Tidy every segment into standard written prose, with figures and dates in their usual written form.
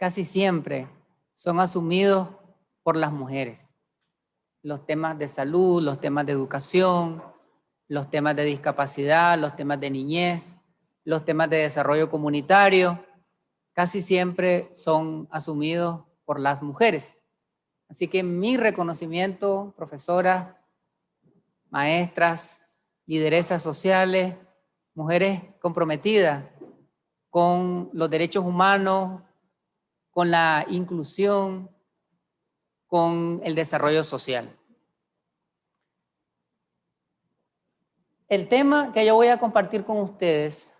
casi siempre son asumidos por las mujeres. Los temas de salud, los temas de educación, los temas de discapacidad, los temas de niñez, los temas de desarrollo comunitario, casi siempre son asumidos por las mujeres. Así que mi reconocimiento, profesoras, maestras, lideresas sociales, mujeres comprometidas con los derechos humanos, con la inclusión, con el desarrollo social. El tema que yo voy a compartir con ustedes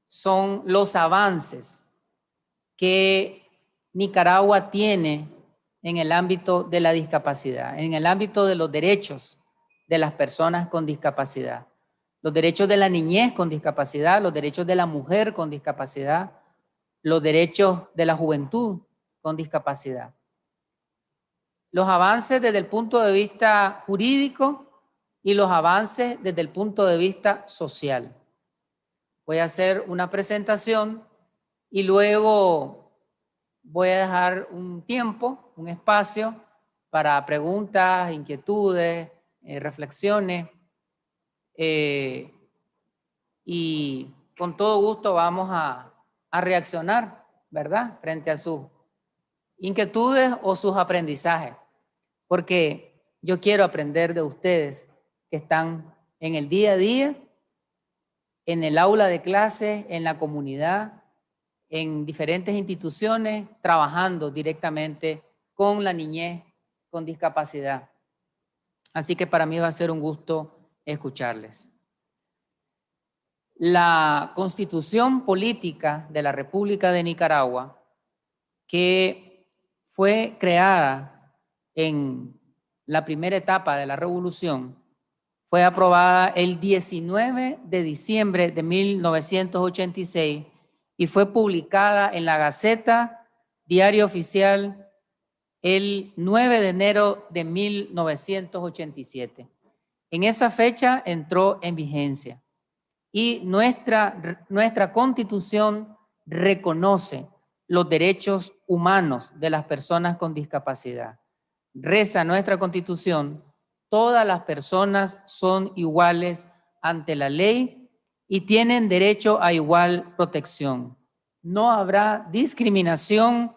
son los avances que Nicaragua tiene en el ámbito de la discapacidad, en el ámbito de los derechos de las personas con discapacidad, los derechos de la niñez con discapacidad, los derechos de la mujer con discapacidad, los derechos de la juventud con discapacidad. Los avances desde el punto de vista jurídico y los avances desde el punto de vista social. Voy a hacer una presentación y luego voy a dejar un tiempo, un espacio para preguntas, inquietudes, reflexiones. Y con todo gusto vamos a reaccionar, ¿verdad? Frente a sus inquietudes o sus aprendizajes. Porque yo quiero aprender de ustedes que están en el día a día, en el aula de clase, en la comunidad, en diferentes instituciones, trabajando directamente con la niñez con discapacidad. Así que para mí va a ser un gusto escucharles. La Constitución Política de la República de Nicaragua, que fue creada en la primera etapa de la revolución, fue aprobada el 19 de diciembre de 1986 y fue publicada en la Gaceta Diario Oficial el 9 de enero de 1987. En esa fecha entró en vigencia y nuestra Constitución reconoce los derechos humanos de las personas con discapacidad. Reza nuestra Constitución: todas las personas son iguales ante la ley y tienen derecho a igual protección. No habrá discriminación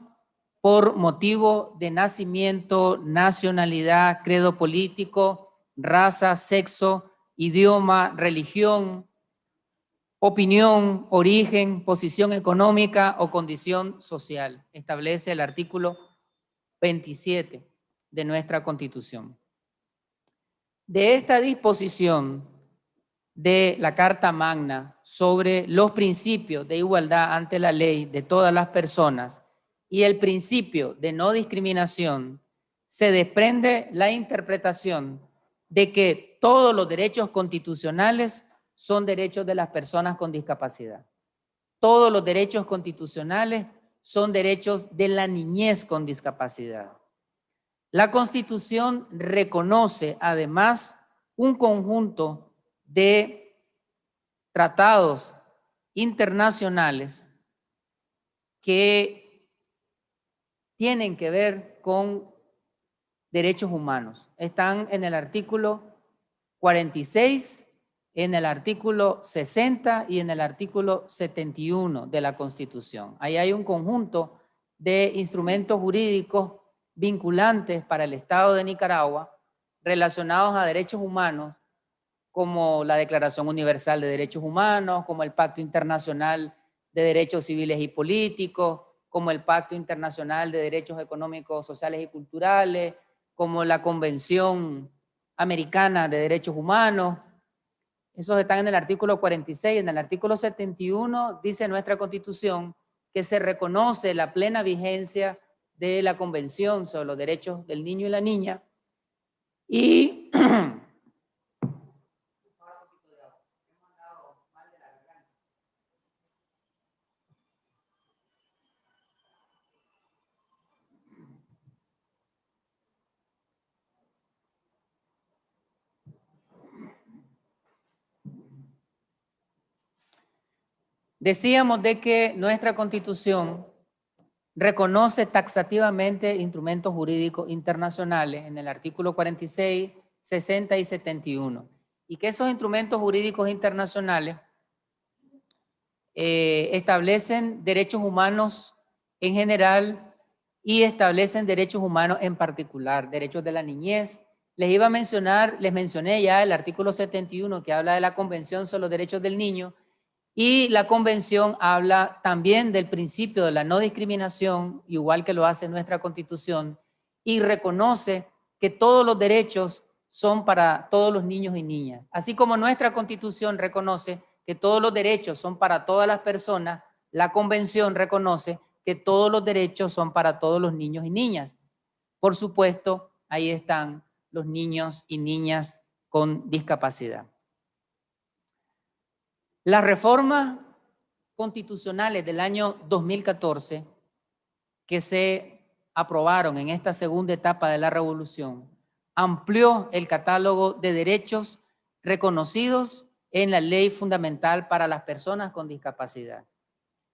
por motivo de nacimiento, nacionalidad, credo político, raza, sexo, idioma, religión, opinión, origen, posición económica o condición social. Establece el artículo 27 de nuestra Constitución. De esta disposición de la Carta Magna sobre los principios de igualdad ante la ley de todas las personas y el principio de no discriminación, se desprende la interpretación de que todos los derechos constitucionales son derechos de las personas con discapacidad. Todos los derechos constitucionales son derechos de la niñez con discapacidad. La Constitución reconoce además un conjunto de tratados internacionales que tienen que ver con derechos humanos. Están en el artículo 46, en el artículo 60 y en el artículo 71 de la Constitución. Ahí hay un conjunto de instrumentos jurídicos vinculantes para el Estado de Nicaragua relacionados a derechos humanos, como la Declaración Universal de Derechos Humanos, como el Pacto Internacional de Derechos Civiles y Políticos, como el Pacto Internacional de Derechos Económicos, Sociales y Culturales, como la Convención Americana de Derechos Humanos. Esos están en el artículo 46. En el artículo 71 dice nuestra Constitución que se reconoce la plena vigencia de la Convención sobre los Derechos del Niño y la Niña y decíamos de que nuestra Constitución reconoce taxativamente instrumentos jurídicos internacionales en el artículo 46, 60 y 71. Y que esos instrumentos jurídicos internacionales establecen derechos humanos en general y establecen derechos humanos en particular, derechos de la niñez. Les mencioné ya el artículo 71 que habla de la Convención sobre los Derechos del Niño, y la Convención habla también del principio de la no discriminación, igual que lo hace nuestra Constitución, y reconoce que todos los derechos son para todos los niños y niñas. Así como nuestra Constitución reconoce que todos los derechos son para todas las personas, la Convención reconoce que todos los derechos son para todos los niños y niñas. Por supuesto, ahí están los niños y niñas con discapacidad. Las reformas constitucionales del año 2014 que se aprobaron en esta segunda etapa de la revolución amplió el catálogo de derechos reconocidos en la Ley Fundamental para las Personas con Discapacidad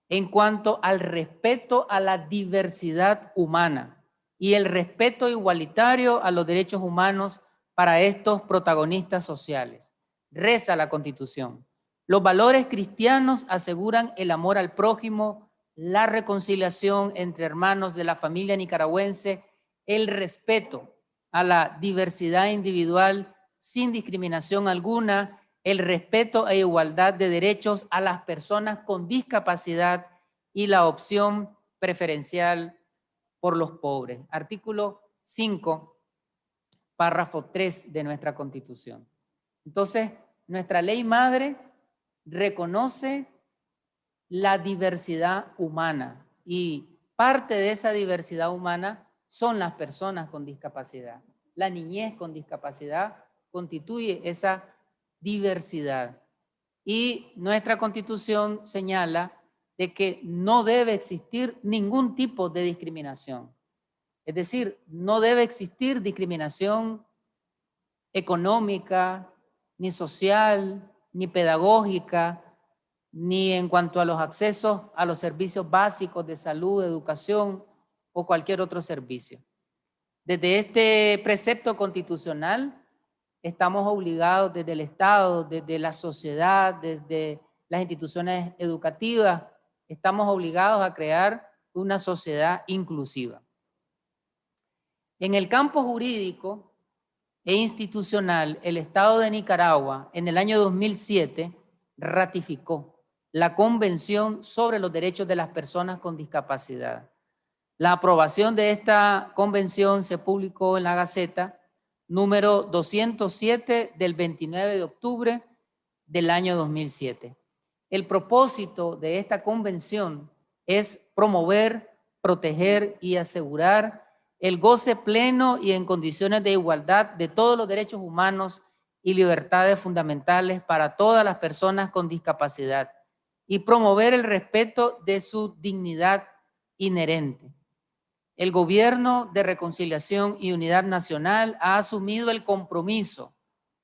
en cuanto al respeto a la diversidad humana y el respeto igualitario a los derechos humanos para estos protagonistas sociales. Reza la Constitución: los valores cristianos aseguran el amor al prójimo, la reconciliación entre hermanos de la familia nicaragüense, el respeto a la diversidad individual sin discriminación alguna, el respeto e igualdad de derechos a las personas con discapacidad y la opción preferencial por los pobres. Artículo 5, párrafo 3 de nuestra Constitución. Entonces, nuestra ley madre reconoce la diversidad humana y parte de esa diversidad humana son las personas con discapacidad. La niñez con discapacidad constituye esa diversidad. Y nuestra Constitución señala de que no debe existir ningún tipo de discriminación. Es decir, no debe existir discriminación económica, ni social, ni pedagógica, ni en cuanto a los accesos a los servicios básicos de salud, educación o cualquier otro servicio. Desde este precepto constitucional estamos obligados desde el Estado, desde la sociedad, desde las instituciones educativas, estamos obligados a crear una sociedad inclusiva. En el campo jurídico e institucional, el Estado de Nicaragua en el año 2007 ratificó la Convención sobre los Derechos de las Personas con Discapacidad. La aprobación de esta convención se publicó en la Gaceta número 207 del 29 de octubre del año 2007. El propósito de esta convención es promover, proteger y asegurar el goce pleno y en condiciones de igualdad de todos los derechos humanos y libertades fundamentales para todas las personas con discapacidad y promover el respeto de su dignidad inherente. El Gobierno de Reconciliación y Unidad Nacional ha asumido el compromiso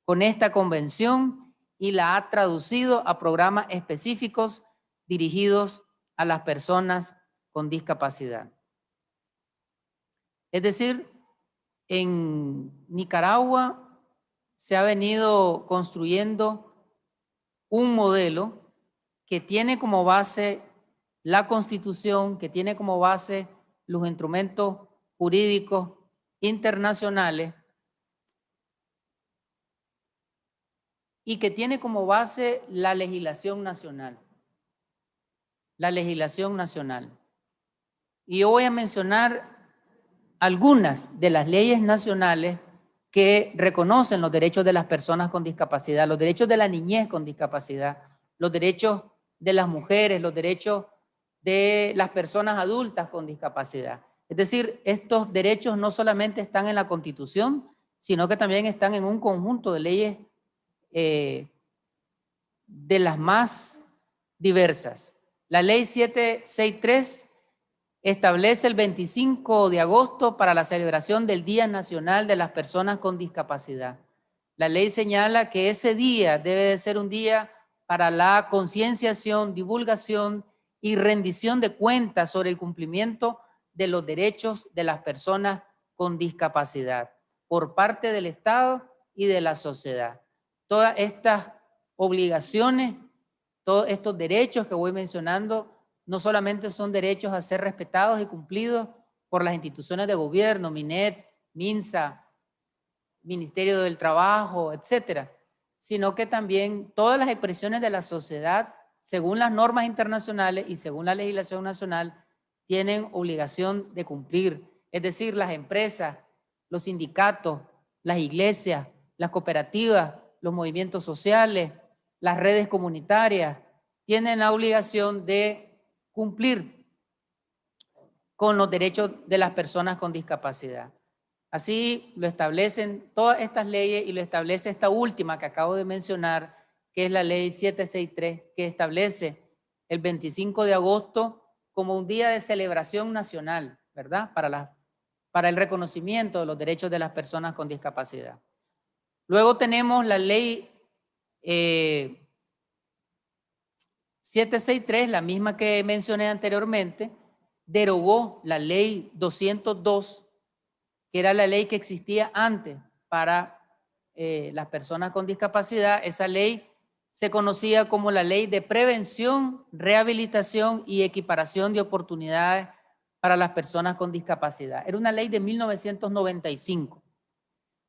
con esta convención y la ha traducido a programas específicos dirigidos a las personas con discapacidad. Es decir, en Nicaragua se ha venido construyendo un modelo que tiene como base la Constitución, que tiene como base los instrumentos jurídicos internacionales y que tiene como base la legislación nacional. La legislación nacional. Y yo voy a mencionar algunas de las leyes nacionales que reconocen los derechos de las personas con discapacidad, los derechos de la niñez con discapacidad, los derechos de las mujeres, los derechos de las personas adultas con discapacidad. Es decir, estos derechos no solamente están en la Constitución, sino que también están en un conjunto de leyes de las más diversas. La Ley 763 establece el 25 de agosto para la celebración del Día Nacional de las Personas con Discapacidad. La ley señala que ese día debe de ser un día para la concienciación, divulgación y rendición de cuentas sobre el cumplimiento de los derechos de las personas con discapacidad por parte del Estado y de la sociedad. Todas estas obligaciones, todos estos derechos que voy mencionando, no solamente son derechos a ser respetados y cumplidos por las instituciones de gobierno, MINET, MINSA, Ministerio del Trabajo, etcétera, sino que también todas las expresiones de la sociedad, según las normas internacionales y según la legislación nacional, tienen obligación de cumplir. Es decir, las empresas, los sindicatos, las iglesias, las cooperativas, los movimientos sociales, las redes comunitarias, tienen la obligación de cumplir con los derechos de las personas con discapacidad. Así lo establecen todas estas leyes y lo establece esta última que acabo de mencionar, que es la ley 763, que establece el 25 de agosto como un día de celebración nacional, ¿verdad? Para el reconocimiento de los derechos de las personas con discapacidad. Luego tenemos la ley 763, la misma que mencioné anteriormente, derogó la ley 202, que era la ley que existía antes para las personas con discapacidad. Esa ley se conocía como la Ley de Prevención, Rehabilitación y Equiparación de Oportunidades para las personas con discapacidad. Era una ley de 1995.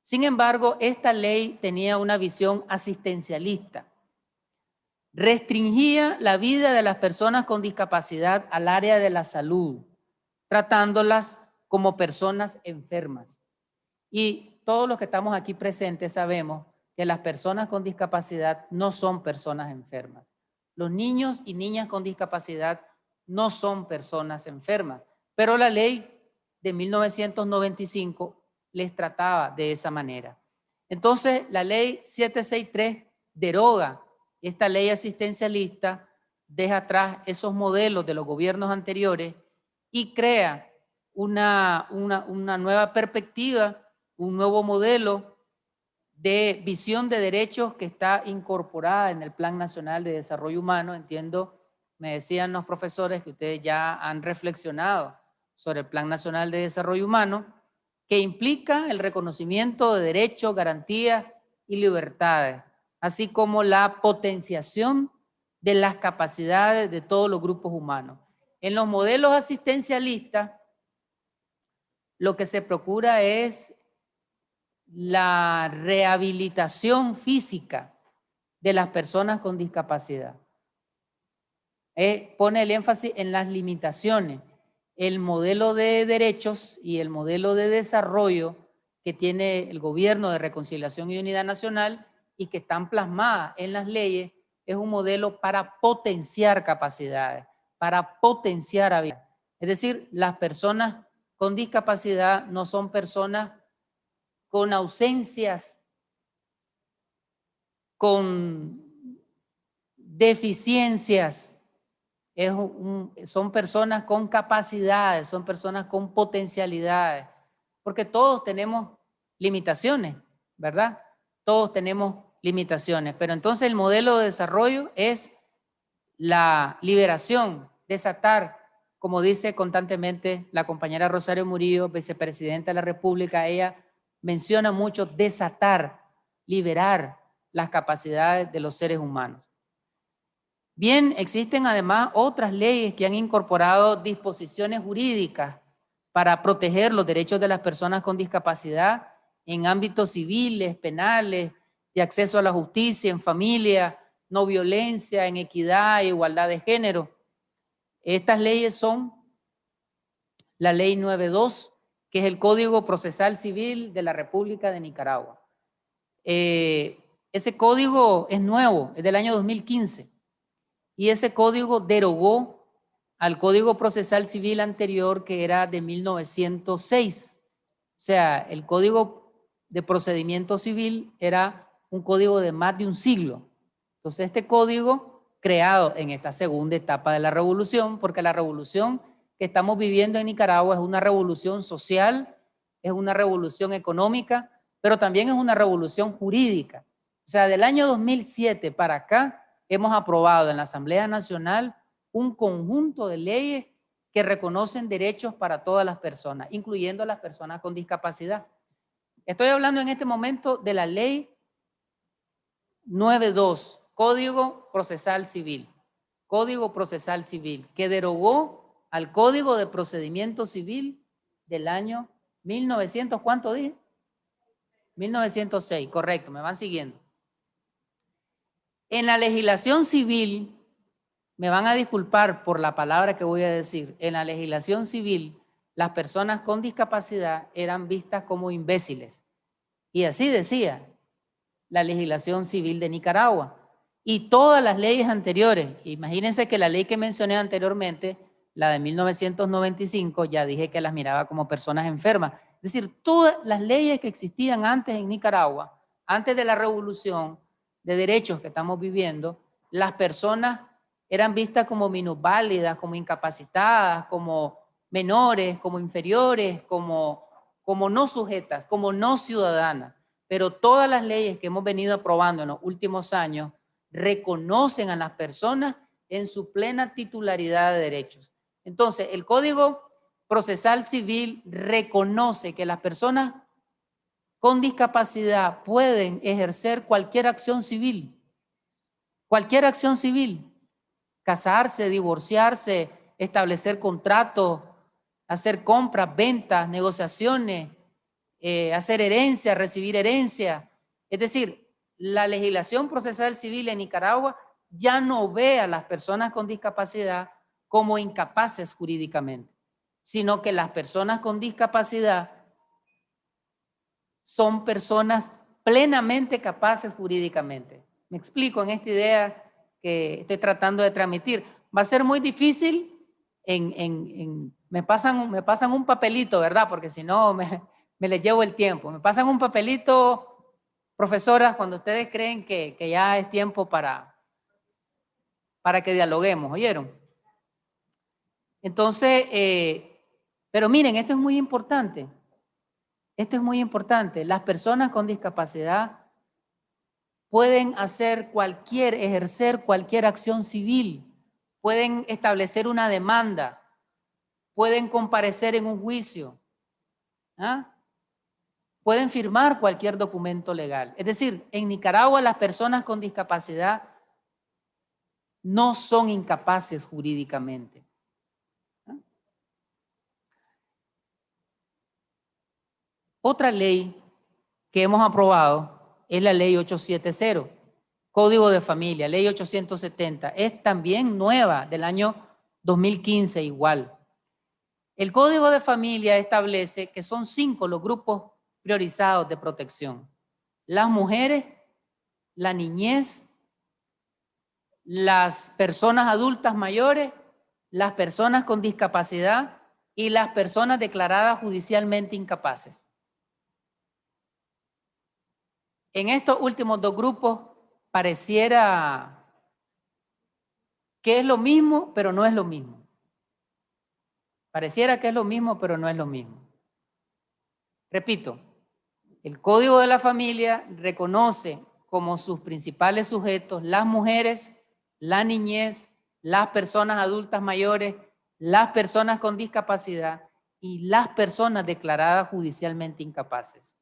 Sin embargo, esta ley tenía una visión asistencialista. Restringía la vida de las personas con discapacidad al área de la salud, tratándolas como personas enfermas. Y todos los que estamos aquí presentes sabemos que las personas con discapacidad no son personas enfermas. Los niños y niñas con discapacidad no son personas enfermas, pero la ley de 1995 les trataba de esa manera. Entonces, la ley 763 deroga esta ley asistencialista, deja atrás esos modelos de los gobiernos anteriores y crea una nueva perspectiva, un nuevo modelo de visión de derechos que está incorporada en el Plan Nacional de Desarrollo Humano. Entiendo, me decían los profesores que ustedes ya han reflexionado sobre el Plan Nacional de Desarrollo Humano, que implica el reconocimiento de derechos, garantías y libertades, así como la potenciación de las capacidades de todos los grupos humanos. En los modelos asistencialistas, lo que se procura es la rehabilitación física de las personas con discapacidad. Pone el énfasis en las limitaciones. El modelo de derechos y el modelo de desarrollo que tiene el Gobierno de Reconciliación y Unidad Nacional y que están plasmadas en las leyes es un modelo para potenciar capacidades, para potenciar habilidades. Es decir, las personas con discapacidad no son personas con ausencias, con deficiencias, son personas con capacidades, son personas con potencialidades, porque todos tenemos limitaciones, ¿verdad? Todos tenemos limitaciones, pero entonces el modelo de desarrollo es la liberación, desatar, como dice constantemente la compañera Rosario Murillo, vicepresidenta de la República, ella menciona mucho desatar, liberar las capacidades de los seres humanos. Bien, existen además otras leyes que han incorporado disposiciones jurídicas para proteger los derechos de las personas con discapacidad en ámbitos civiles, penales, de acceso a la justicia, en familia, no violencia, en equidad e igualdad de género. Estas leyes son la Ley 92, que es el Código Procesal Civil de la República de Nicaragua. Ese código es nuevo, es del año 2015, y ese código derogó al Código Procesal Civil anterior, que era de 1906. O sea, el Código de Procedimiento Civil era un código de más de un siglo. Entonces, este código, creado en esta segunda etapa de la revolución, porque la revolución que estamos viviendo en Nicaragua es una revolución social, es una revolución económica, pero también es una revolución jurídica. O sea, del año 2007 para acá, hemos aprobado en la Asamblea Nacional un conjunto de leyes que reconocen derechos para todas las personas, incluyendo a las personas con discapacidad. Estoy hablando en este momento de la Ley 92, Código Procesal Civil. Código Procesal Civil, que derogó al Código de Procedimiento Civil del año 1900, ¿cuánto dije? 1906, correcto, me van siguiendo. En la legislación civil, me van a disculpar por la palabra que voy a decir, en la legislación civil, las personas con discapacidad eran vistas como imbéciles. Y así decía la legislación civil de Nicaragua. Y todas las leyes anteriores, imagínense que la ley que mencioné anteriormente, la de 1995, ya dije que las miraba como personas enfermas. Es decir, todas las leyes que existían antes en Nicaragua, antes de la revolución de derechos que estamos viviendo, las personas eran vistas como minusválidas, como incapacitadas, como menores, como inferiores, como no sujetas, como no ciudadanas. Pero todas las leyes que hemos venido aprobando en los últimos años reconocen a las personas en su plena titularidad de derechos. Entonces, el Código Procesal Civil reconoce que las personas con discapacidad pueden ejercer cualquier acción civil, casarse, divorciarse, establecer contratos, hacer compras, ventas, negociaciones, hacer herencia, recibir herencia. Es decir, la legislación procesal civil en Nicaragua ya no ve a las personas con discapacidad como incapaces jurídicamente, sino que las personas con discapacidad son personas plenamente capaces jurídicamente. Me explico en esta idea que estoy tratando de transmitir. Va a ser muy difícil me pasan un papelito, ¿verdad? Porque si no me les llevo el tiempo. Me pasan un papelito, profesoras, cuando ustedes creen que ya es tiempo para que dialoguemos, ¿oyeron? Entonces, pero miren, esto es muy importante. Esto es muy importante. Las personas con discapacidad pueden ejercer cualquier acción civil, pueden establecer una demanda, pueden comparecer en un juicio, ¿ah? Pueden firmar cualquier documento legal. Es decir, en Nicaragua las personas con discapacidad no son incapaces jurídicamente. ¿Ah? Otra ley que hemos aprobado es la ley 870, Código de Familia, ley 870. Es también nueva, del año 2015 igual. El Código de Familia establece que son 5 los grupos priorizados de protección: las mujeres, la niñez, las personas adultas mayores, las personas con discapacidad y las personas declaradas judicialmente incapaces. En estos últimos 2 grupos pareciera que es lo mismo, pero no es lo mismo. Pareciera que es lo mismo, pero no es lo mismo. Repito, el Código de la Familia reconoce como sus principales sujetos las mujeres, la niñez, las personas adultas mayores, las personas con discapacidad y las personas declaradas judicialmente incapaces.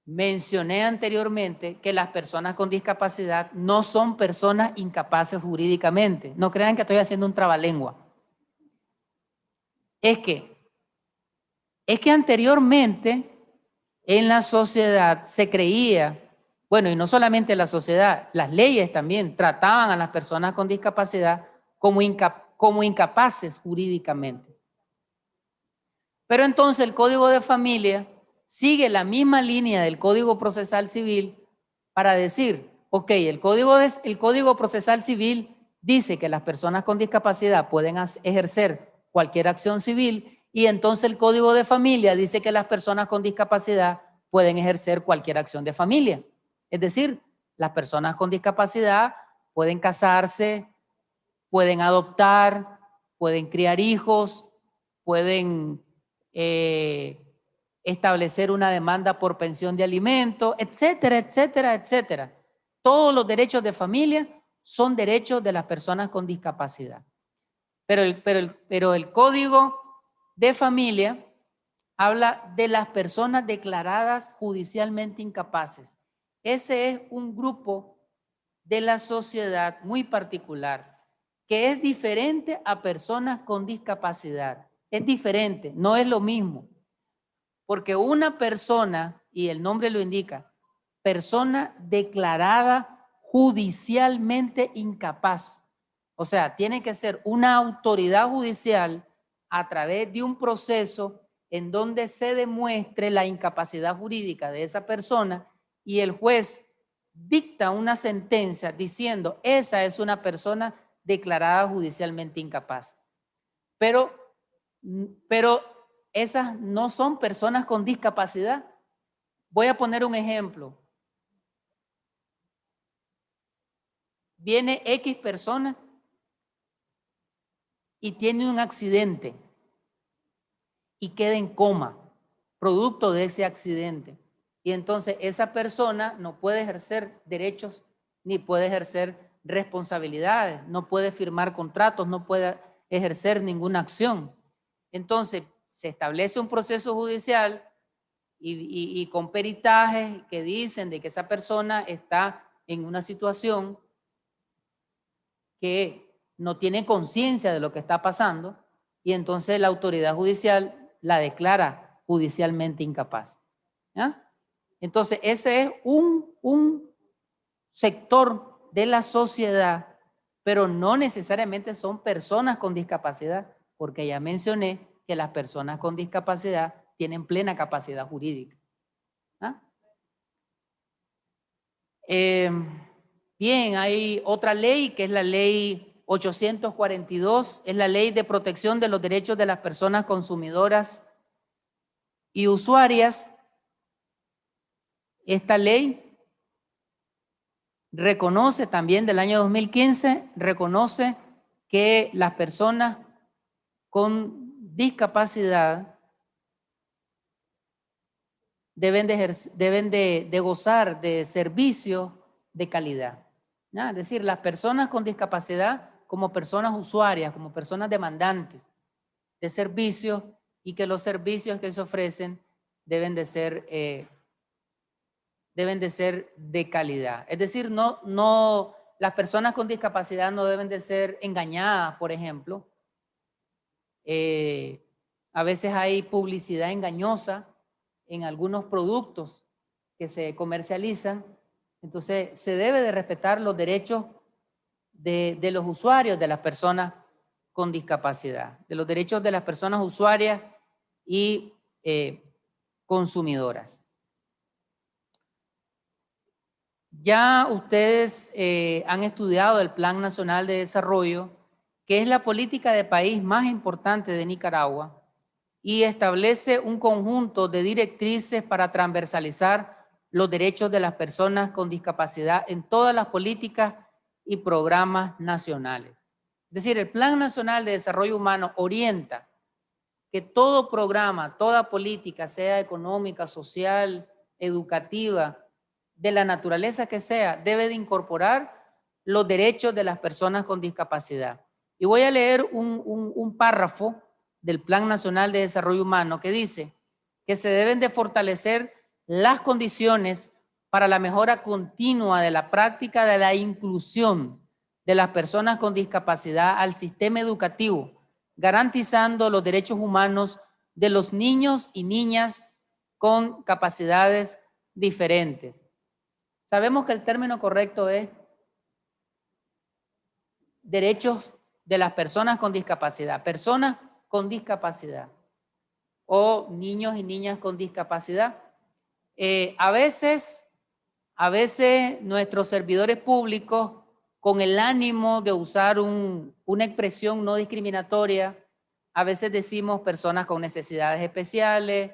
Mencioné anteriormente que las personas con discapacidad no son personas incapaces jurídicamente. No crean que estoy haciendo un trabalengua. Es que anteriormente en la sociedad se creía, bueno, y no solamente la sociedad, las leyes también trataban a las personas con discapacidad como incapaces jurídicamente. Pero entonces el Código de Familia sigue la misma línea del Código Procesal Civil para decir, ok, el Código Procesal Civil dice que las personas con discapacidad pueden ejercer cualquier acción civil, y entonces el Código de Familia dice que las personas con discapacidad pueden ejercer cualquier acción de familia. Es decir, las personas con discapacidad pueden casarse, pueden adoptar, pueden criar hijos, pueden establecer una demanda por pensión de alimentos, etcétera, etcétera, etcétera. Todos los derechos de familia son derechos de las personas con discapacidad. Pero el Código de Familia habla de las personas declaradas judicialmente incapaces. Ese es un grupo de la sociedad muy particular, que es diferente a personas con discapacidad. Es diferente, no es lo mismo. Porque una persona, y el nombre lo indica, persona declarada judicialmente incapaz. O sea, tiene que ser una autoridad judicial a través de un proceso en donde se demuestre la incapacidad jurídica de esa persona y el juez dicta una sentencia diciendo esa es una persona declarada judicialmente incapaz. Pero esas no son personas con discapacidad. Voy a poner un ejemplo. Viene X persona y tiene un accidente y queda en coma, producto de ese accidente. Y entonces esa persona no puede ejercer derechos ni puede ejercer responsabilidades, no puede firmar contratos, no puede ejercer ninguna acción. Entonces se establece un proceso judicial y con peritajes que dicen de que esa persona está en una situación que no tiene conciencia de lo que está pasando y entonces la autoridad judicial la declara judicialmente incapaz. ¿Ya? Entonces ese es un sector de la sociedad, pero no necesariamente son personas con discapacidad, porque ya mencioné que las personas con discapacidad tienen plena capacidad jurídica. ¿Ah? Bien, hay otra ley que es la ley 842, es la ley de protección de los derechos de las personas consumidoras y usuarias. Esta ley reconoce también del año 2015, reconoce que las personas con discapacidad deben de gozar de servicios de calidad. ¿No? Es decir, las personas con discapacidad como personas usuarias, como personas demandantes de servicios y que los servicios que se ofrecen deben de ser de calidad. Es decir, las personas con discapacidad no deben de ser engañadas, por ejemplo. A veces hay publicidad engañosa en algunos productos que se comercializan. Entonces, se debe de respetar los derechos de los usuarios, de las personas con discapacidad, de los derechos de las personas usuarias y consumidoras. Ya ustedes han estudiado el Plan Nacional de Desarrollo, que es la política de país más importante de Nicaragua y establece un conjunto de directrices para transversalizar los derechos de las personas con discapacidad en todas las políticas y programas nacionales. Es decir, el Plan Nacional de Desarrollo Humano orienta que todo programa, toda política, sea económica, social, educativa, de la naturaleza que sea, debe de incorporar los derechos de las personas con discapacidad. Y voy a leer un párrafo del Plan Nacional de Desarrollo Humano que dice que se deben de fortalecer las condiciones para la mejora continua de la práctica de la inclusión de las personas con discapacidad al sistema educativo, garantizando los derechos humanos de los niños y niñas con capacidades diferentes. Sabemos que el término correcto es derechos de las personas con discapacidad o niños y niñas con discapacidad. A veces nuestros servidores públicos, con el ánimo de usar una expresión no discriminatoria, a veces decimos personas con necesidades especiales,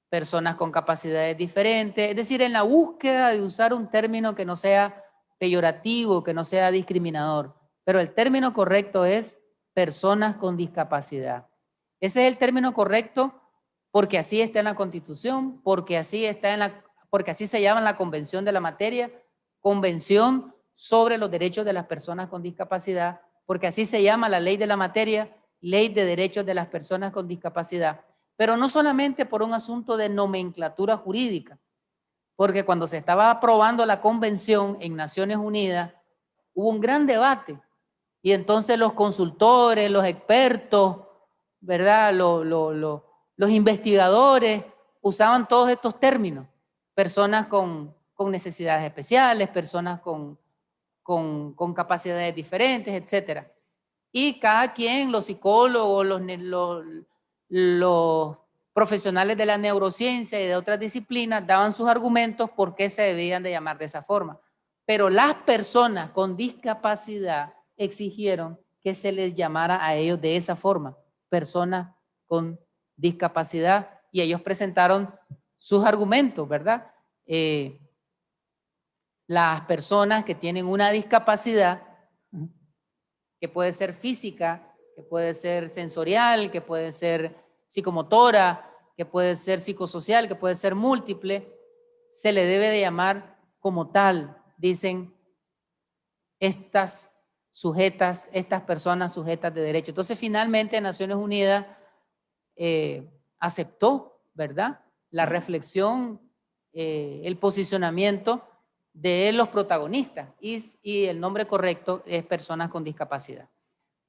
personas con capacidades diferentes, es decir, en la búsqueda de usar un término que no sea peyorativo, que no sea discriminador, pero el término correcto es personas con discapacidad. Ese es el término correcto porque así está en la Constitución, porque así se llama en la Convención de la Materia, Convención sobre los Derechos de las Personas con Discapacidad, porque así se llama la ley de la materia, Ley de Derechos de las Personas con Discapacidad, pero no solamente por un asunto de nomenclatura jurídica, porque cuando se estaba aprobando la convención en Naciones Unidas, hubo un gran debate, y entonces los consultores, los expertos, ¿verdad? Los investigadores usaban todos estos términos, personas con necesidades especiales, personas con capacidades diferentes, etcétera. Y cada quien, los psicólogos, los profesionales de la neurociencia y de otras disciplinas daban sus argumentos por qué se debían de llamar de esa forma. Pero las personas con discapacidad exigieron que se les llamara a ellos de esa forma, personas con discapacidad, y ellos presentaron sus argumentos, ¿verdad? Las personas que tienen una discapacidad, que puede ser física, que puede ser sensorial, que puede ser psicomotora, que puede ser psicosocial, que puede ser múltiple, se le debe de llamar como tal, dicen estas personas sujetas de derecho. Entonces, finalmente, Naciones Unidas aceptó, ¿verdad?, la reflexión, el posicionamiento de los protagonistas, y el nombre correcto es personas con discapacidad.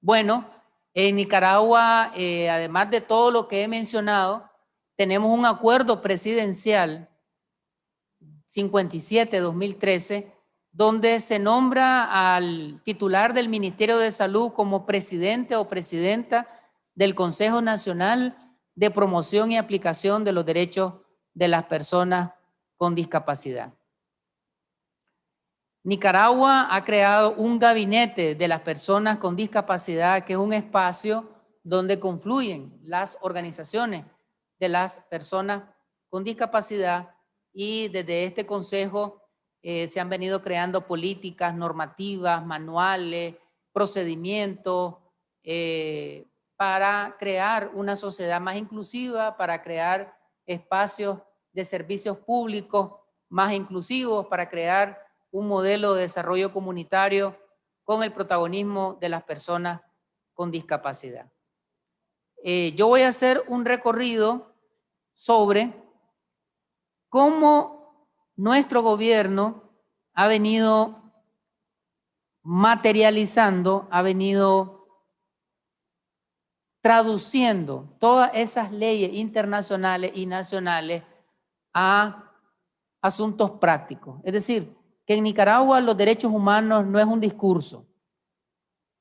Bueno, en Nicaragua, además de todo lo que he mencionado, tenemos un acuerdo presidencial 57-2013, donde se nombra al titular del Ministerio de Salud como presidente o presidenta del Consejo Nacional de Promoción y Aplicación de los Derechos de las Personas con Discapacidad. Nicaragua ha creado un gabinete de las personas con discapacidad, que es un espacio donde confluyen las organizaciones de las personas con discapacidad, y desde este consejo se han venido creando políticas, normativas, manuales, procedimientos para crear una sociedad más inclusiva, para crear espacios de servicios públicos más inclusivos, para crear un modelo de desarrollo comunitario con el protagonismo de las personas con discapacidad. Yo voy a hacer un recorrido sobre cómo nuestro gobierno ha venido materializando, ha venido traduciendo todas esas leyes internacionales y nacionales a asuntos prácticos. Es decir, que en Nicaragua los derechos humanos no es un discurso.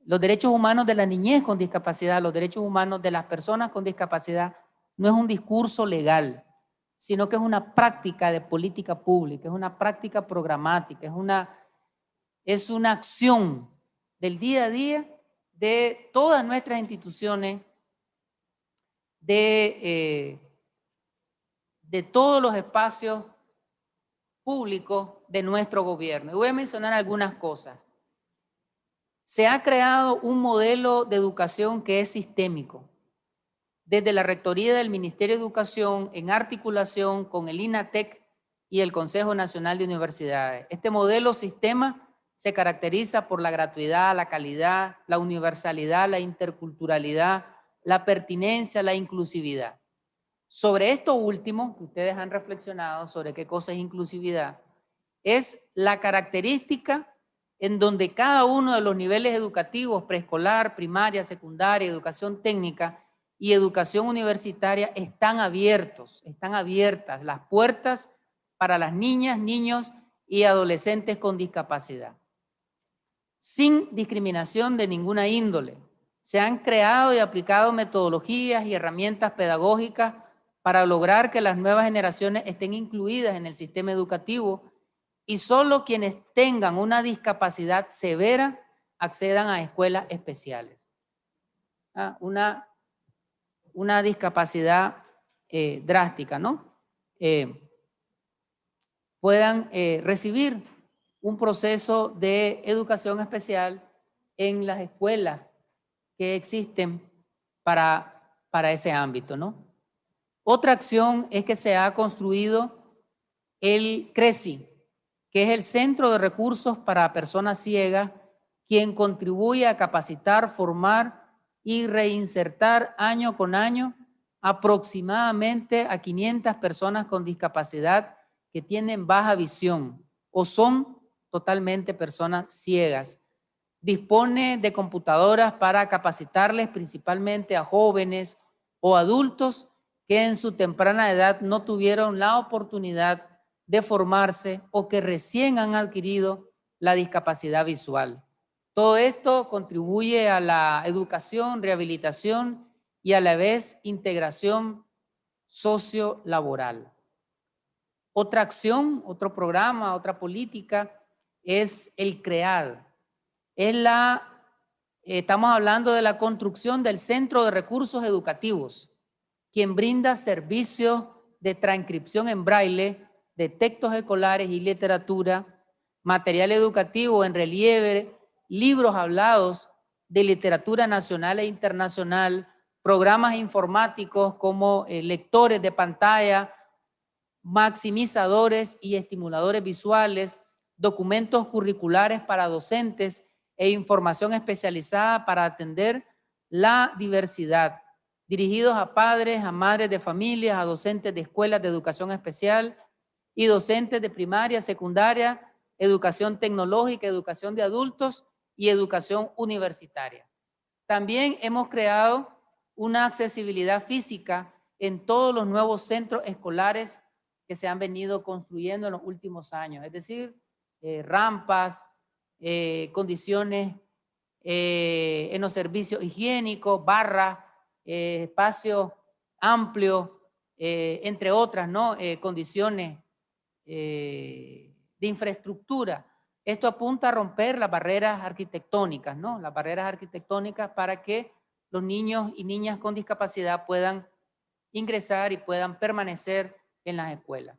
Los derechos humanos de la niñez con discapacidad, los derechos humanos de las personas con discapacidad, no es un discurso legal, sino que es una práctica de política pública, es una práctica programática, es una acción del día a día de todas nuestras instituciones, de todos los espacios públicos de nuestro gobierno. Y voy a mencionar algunas cosas. Se ha creado un modelo de educación que es sistémico. Desde la Rectoría del Ministerio de Educación, en articulación con el INATEC y el Consejo Nacional de Universidades. Este modelo sistema se caracteriza por la gratuidad, la calidad, la universalidad, la interculturalidad, la pertinencia, la inclusividad. Sobre esto último, que ustedes han reflexionado sobre qué cosa es inclusividad, es la característica en donde cada uno de los niveles educativos, preescolar, primaria, secundaria, educación técnica y educación universitaria, están abiertas las puertas para las niñas, niños y adolescentes con discapacidad, sin discriminación de ninguna índole. Se han creado y aplicado metodologías y herramientas pedagógicas para lograr que las nuevas generaciones estén incluidas en el sistema educativo, y solo quienes tengan una discapacidad severa accedan a escuelas especiales. Una discapacidad drástica, ¿no? Puedan recibir un proceso de educación especial en las escuelas que existen para ese ámbito, ¿no? Otra acción es que se ha construido el CRECI, que es el Centro de Recursos para Personas Ciegas, quien contribuye a capacitar, formar y reinsertar año con año aproximadamente a 500 personas con discapacidad que tienen baja visión o son totalmente personas ciegas. Dispone de computadoras para capacitarles principalmente a jóvenes o adultos que en su temprana edad no tuvieron la oportunidad de formarse o que recién han adquirido la discapacidad visual. Todo esto contribuye a la educación, rehabilitación y a la vez integración sociolaboral. Otra acción, otro programa, otra política es el CREAD. Estamos hablando de la construcción del Centro de Recursos Educativos, quien brinda servicios de transcripción en braille, de textos escolares y literatura, material educativo en relieve, libros hablados de literatura nacional e internacional, programas informáticos como lectores de pantalla, maximizadores y estimuladores visuales, documentos curriculares para docentes e información especializada para atender la diversidad, dirigidos a padres, a madres de familias, a docentes de escuelas de educación especial y docentes de primaria, secundaria, educación tecnológica, educación de adultos y educación universitaria. También hemos creado una accesibilidad física en todos los nuevos centros escolares que se han venido construyendo en los últimos años, es decir, rampas, condiciones en los servicios higiénicos, barras, espacios amplios, entre otras, ¿no? Condiciones de infraestructura. Esto apunta a romper las barreras arquitectónicas, ¿no? Las barreras arquitectónicas para que los niños y niñas con discapacidad puedan ingresar y puedan permanecer en las escuelas.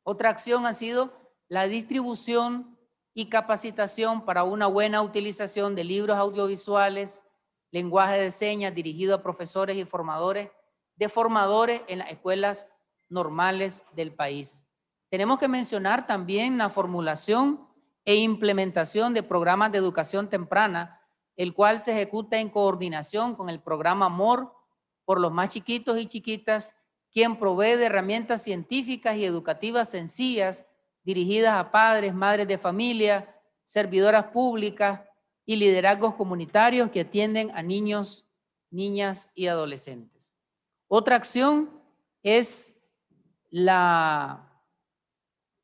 Otra acción ha sido la distribución y capacitación para una buena utilización de libros audiovisuales, lenguaje de señas dirigido a profesores y formadores en las escuelas normales del país. Tenemos que mencionar también la formulación e implementación de programas de educación temprana, el cual se ejecuta en coordinación con el programa AMOR por los más chiquitos y chiquitas, quien provee de herramientas científicas y educativas sencillas dirigidas a padres, madres de familia, servidoras públicas y liderazgos comunitarios que atienden a niños, niñas y adolescentes. Otra acción es la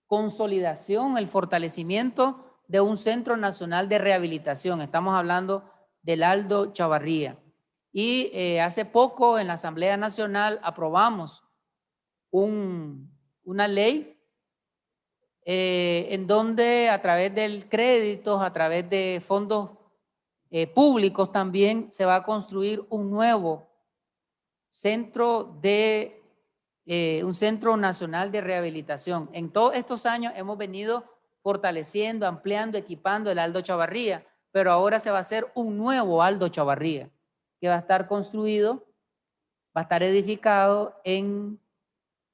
consolidación, el fortalecimiento de un Centro Nacional de Rehabilitación. Estamos hablando del Aldo Chavarría. Y hace poco en la Asamblea Nacional aprobamos una ley en donde a través del crédito, a través de fondos públicos también se va a construir un nuevo centro un Centro Nacional de Rehabilitación. En todos estos años hemos venido fortaleciendo, ampliando, equipando el Aldo Chavarría, pero ahora se va a hacer un nuevo Aldo Chavarría que va a estar construido, va a estar edificado en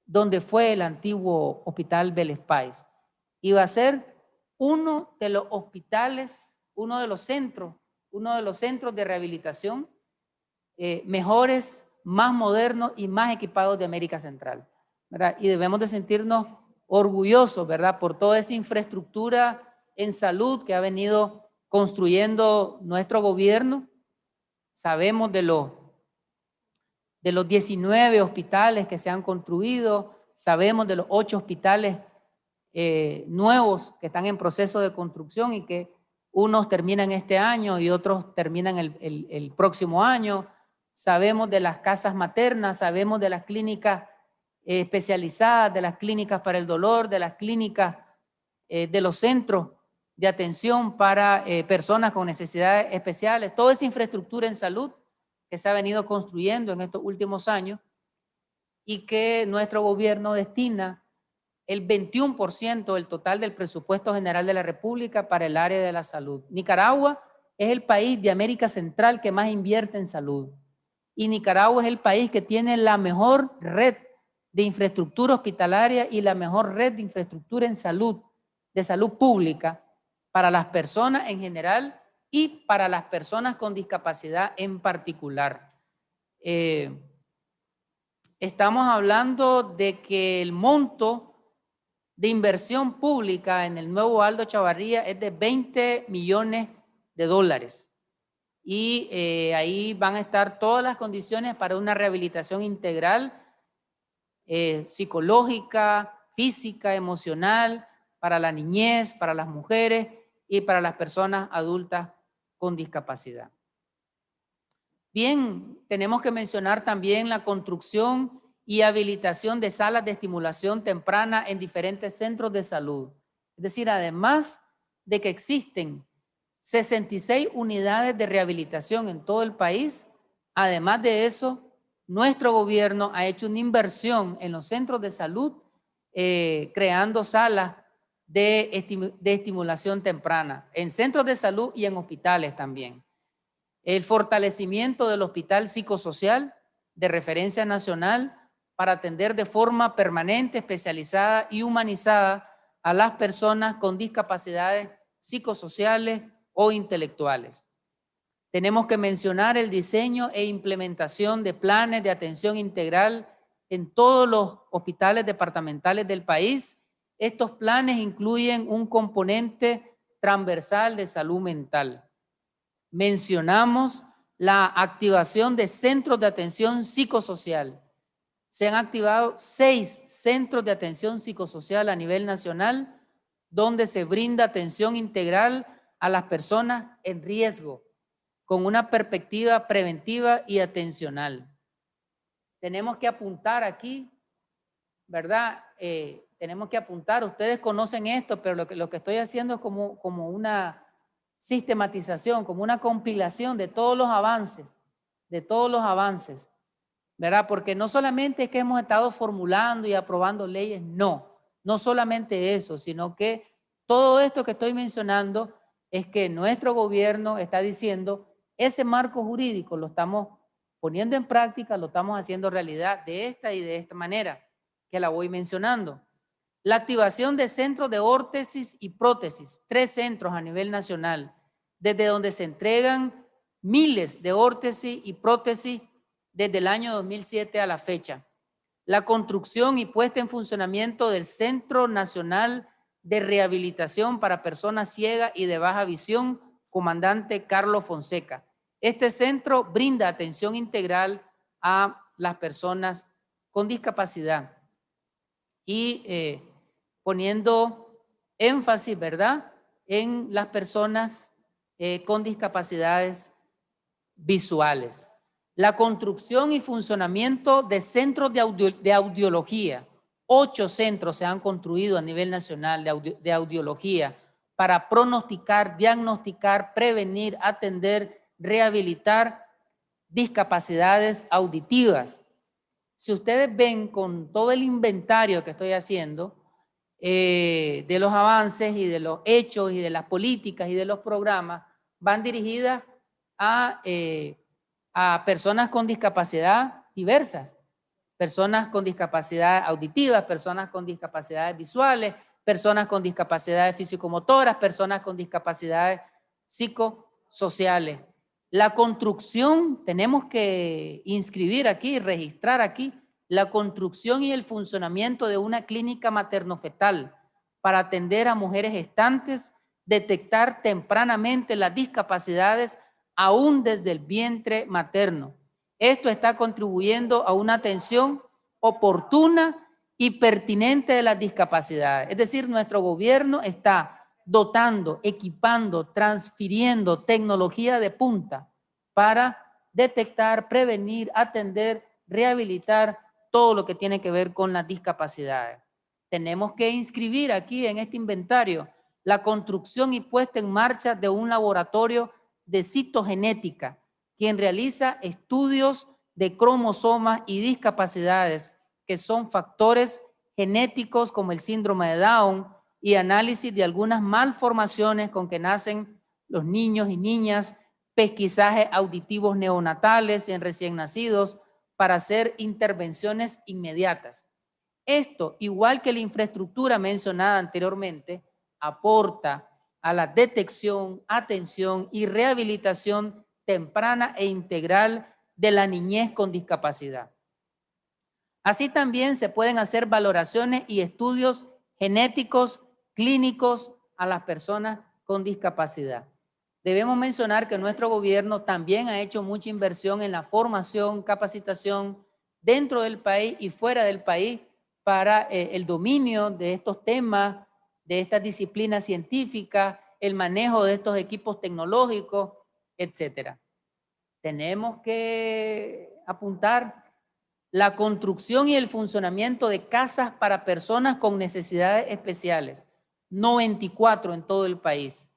donde fue el antiguo Hospital Vélez Páez. Y va a ser uno de los hospitales, uno de los centros de rehabilitación mejores, más modernos y más equipados de América Central, ¿verdad? Y debemos de sentirnos orgullosos, ¿verdad? Por toda esa infraestructura en salud que ha venido construyendo nuestro gobierno. Sabemos de los 19 hospitales que se han construido, sabemos de los 8 hospitales nuevos que están en proceso de construcción y que unos terminan este año y otros terminan el próximo año. Sabemos de las casas maternas, sabemos de las clínicas especializadas, de las clínicas para el dolor, de las clínicas de los centros de atención para personas con necesidades especiales. Toda esa infraestructura en salud que se ha venido construyendo en estos últimos años y que nuestro gobierno destina el 21% del total del presupuesto general de la República para el área de la salud. Nicaragua es el país de América Central que más invierte en salud. Y Nicaragua es el país que tiene la mejor red de infraestructura hospitalaria y la mejor red de infraestructura en salud, de salud pública, para las personas en general y para las personas con discapacidad en particular. Estamos hablando de que el monto de inversión pública en el nuevo Aldo Chavarría es de 20 millones de dólares. Y ahí van a estar todas las condiciones para una rehabilitación integral, psicológica, física, emocional, para la niñez, para las mujeres y para las personas adultas con discapacidad. Bien, tenemos que mencionar también la construcción y habilitación de salas de estimulación temprana en diferentes centros de salud. Es decir, además de que existen 66 unidades de rehabilitación en todo el país, además de eso, nuestro gobierno ha hecho una inversión en los centros de salud, creando salas de estimulación temprana, en centros de salud y en hospitales también. El fortalecimiento del Hospital Psicosocial de referencia nacional para atender de forma permanente, especializada y humanizada a las personas con discapacidades psicosociales o intelectuales. Tenemos que mencionar el diseño e implementación de planes de atención integral en todos los hospitales departamentales del país. Estos planes incluyen un componente transversal de salud mental. Mencionamos la activación de centros de atención psicosocial. Se han activado 6 centros de atención psicosocial a nivel nacional, donde se brinda atención integral a las personas en riesgo, con una perspectiva preventiva y atencional. Tenemos que apuntar aquí, ¿verdad? Tenemos que apuntar, ustedes conocen esto, pero lo que estoy haciendo es como una sistematización, como una compilación de todos los avances, ¿verdad? Porque no solamente es que hemos estado formulando y aprobando leyes, no solamente eso, sino que todo esto que estoy mencionando es que nuestro gobierno está diciendo, ese marco jurídico lo estamos poniendo en práctica, lo estamos haciendo realidad de esta y de esta manera, que la voy mencionando. La activación de centros de órtesis y prótesis, 3 centros a nivel nacional, desde donde se entregan miles de órtesis y prótesis desde el año 2007 a la fecha. La construcción y puesta en funcionamiento del Centro Nacional de Rehabilitación para Personas Ciegas y de Baja Visión, comandante Carlos Fonseca. Este centro brinda atención integral a las personas con discapacidad y poniendo énfasis, ¿verdad?, en las personas con discapacidades visuales. La construcción y funcionamiento de centros de audiología. 8 centros se han construido a nivel nacional de audiología para pronosticar, diagnosticar, prevenir, atender, rehabilitar discapacidades auditivas. Si ustedes ven con todo el inventario que estoy haciendo de los avances y de los hechos y de las políticas y de los programas, van dirigidas a personas con discapacidad diversas, personas con discapacidad auditivas, personas con discapacidades visuales, personas con discapacidades físico-motoras, personas con discapacidades psicosociales. La construcción, tenemos que inscribir aquí, registrar aquí, la construcción y el funcionamiento de una clínica materno-fetal para atender a mujeres gestantes, detectar tempranamente las discapacidades aún desde el vientre materno. Esto está contribuyendo a una atención oportuna y pertinente de las discapacidades. Es decir, nuestro gobierno está dotando, equipando, transfiriendo tecnología de punta para detectar, prevenir, atender, rehabilitar todo lo que tiene que ver con las discapacidades. Tenemos que inscribir aquí en este inventario la construcción y puesta en marcha de un laboratorio de citogenética, quien realiza estudios de cromosomas y discapacidades que son factores genéticos como el síndrome de Down y análisis de algunas malformaciones con que nacen los niños y niñas, pesquisajes auditivos neonatales en recién nacidos para hacer intervenciones inmediatas. Esto, igual que la infraestructura mencionada anteriormente, aporta a la detección, atención y rehabilitación temprana e integral de la niñez con discapacidad. Así también se pueden hacer valoraciones y estudios genéticos, clínicos a las personas con discapacidad. Debemos mencionar que nuestro gobierno también ha hecho mucha inversión en la formación, capacitación dentro del país y fuera del país para el dominio de estos temas, de estas disciplinas científicas, el manejo de estos equipos tecnológicos, etcétera. Tenemos que apuntar la construcción y el funcionamiento de casas para personas con necesidades especiales, 94 en todo el país.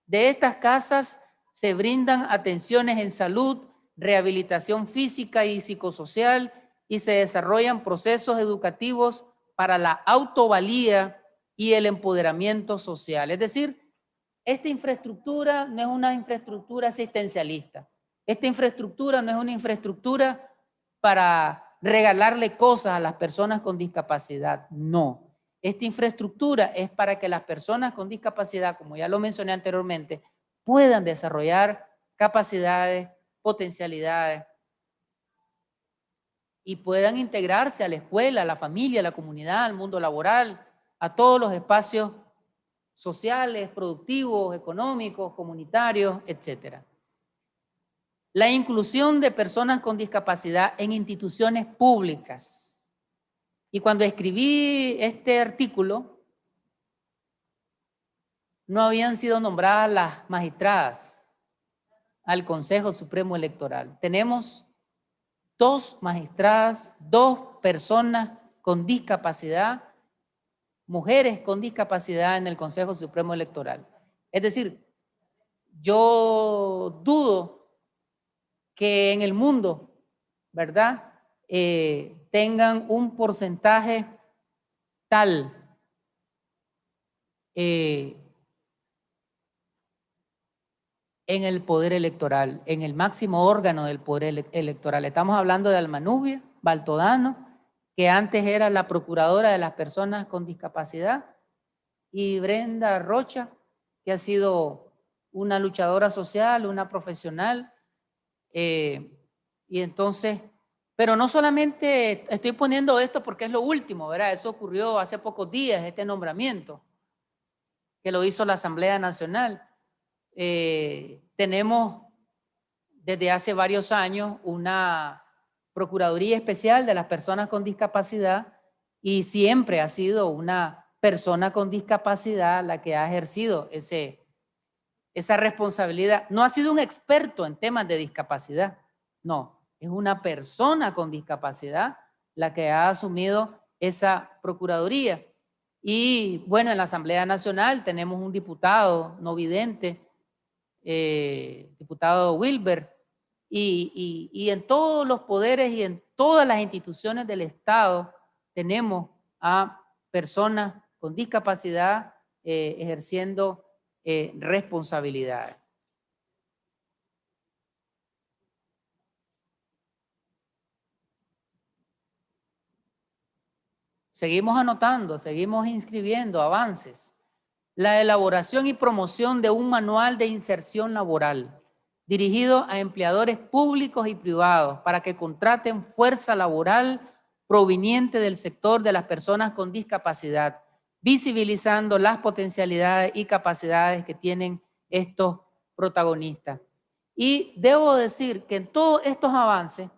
De estas casas se brindan atenciones en salud, rehabilitación física y psicosocial y se desarrollan procesos educativos para la autovalía y el empoderamiento social. Es decir, esta infraestructura no es una infraestructura asistencialista. Esta infraestructura no es una infraestructura para regalarle cosas a las personas con discapacidad. No. Esta infraestructura es para que las personas con discapacidad, como ya lo mencioné anteriormente, puedan desarrollar capacidades, potencialidades y puedan integrarse a la escuela, a la familia, a la comunidad, al mundo laboral, a todos los espacios sociales, productivos, económicos, comunitarios, etc. La inclusión de personas con discapacidad en instituciones públicas. Y cuando escribí este artículo, no habían sido nombradas las magistradas al Consejo Supremo Electoral. Tenemos 2 magistradas, 2 personas con discapacidad, mujeres con discapacidad en el Consejo Supremo Electoral. Es decir, yo dudo que en el mundo, ¿verdad?, tengan un porcentaje tal en el poder electoral, en el máximo órgano del poder electoral. Estamos hablando de Alma Nubia Baltodano, que antes era la procuradora de las personas con discapacidad, y Brenda Rocha, que ha sido una luchadora social, una profesional, y entonces, pero no solamente estoy poniendo esto porque es lo último, ¿verdad? Eso ocurrió hace pocos días, este nombramiento, que lo hizo la Asamblea Nacional. Tenemos desde hace varios años una Procuraduría Especial de las Personas con Discapacidad y siempre ha sido una persona con discapacidad la que ha ejercido esa responsabilidad. No ha sido un experto en temas de discapacidad, no, es una persona con discapacidad la que ha asumido esa Procuraduría. Y bueno, en la Asamblea Nacional tenemos un diputado no vidente, diputado Wilber, y en todos los poderes y en todas las instituciones del Estado tenemos a personas con discapacidad ejerciendo responsabilidades. Seguimos anotando, seguimos inscribiendo avances. La elaboración y promoción de un manual de inserción laboral dirigido a empleadores públicos y privados para que contraten fuerza laboral proveniente del sector de las personas con discapacidad, visibilizando las potencialidades y capacidades que tienen estos protagonistas. Y debo decir que en todos estos avances,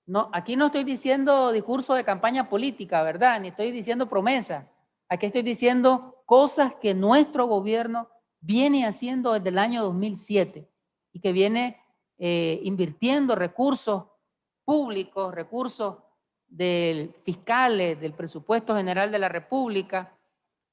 no, aquí no estoy diciendo discurso de campaña política, ¿verdad? Ni estoy diciendo promesas. Aquí estoy diciendo cosas que nuestro gobierno viene haciendo desde el año 2007 y que viene invirtiendo recursos públicos, recursos fiscales, del presupuesto general de la República.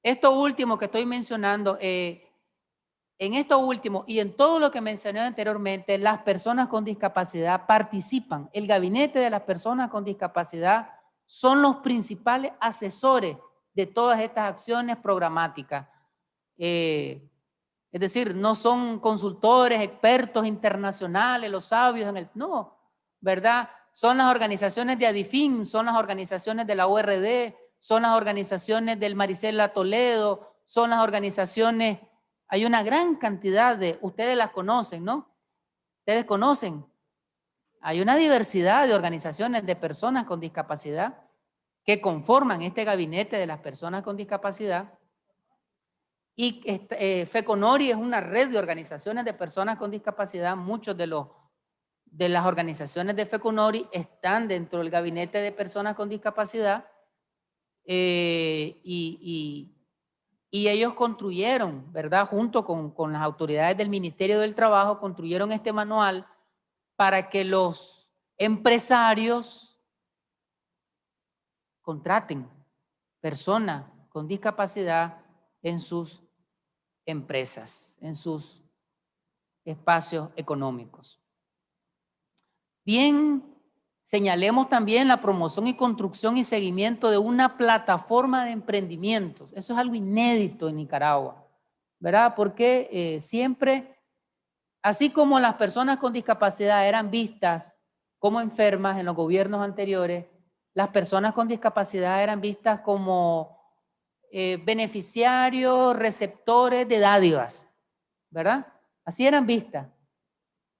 Esto último que estoy mencionando, en esto último y en todo lo que mencioné anteriormente, las personas con discapacidad participan. El gabinete de las personas con discapacidad son los principales asesores de todas estas acciones programáticas. Es decir, no son consultores, expertos internacionales, los sabios en el... No, ¿verdad? Son las organizaciones de ADIFIN, son las organizaciones de la ORD, son las organizaciones del Marisela Toledo, son las organizaciones hay una gran cantidad de, ustedes las conocen, ¿no? Ustedes conocen. Hay una diversidad de organizaciones de personas con discapacidad que conforman este gabinete de las personas con discapacidad. Y FECONORI es una red de organizaciones de personas con discapacidad. Muchos de las organizaciones de FECONORI están dentro del gabinete de personas con discapacidad y ellos construyeron, ¿verdad? Junto con las autoridades del Ministerio del Trabajo, construyeron este manual para que los empresarios contraten personas con discapacidad en sus empresas, en sus espacios económicos. Bien, señalemos también la promoción y construcción y seguimiento de una plataforma de emprendimientos. Eso es algo inédito en Nicaragua, ¿verdad? Porque siempre, así como las personas con discapacidad eran vistas como enfermas en los gobiernos anteriores, las personas con discapacidad eran vistas como beneficiarios, receptores de dádivas, ¿verdad? Así eran vistas.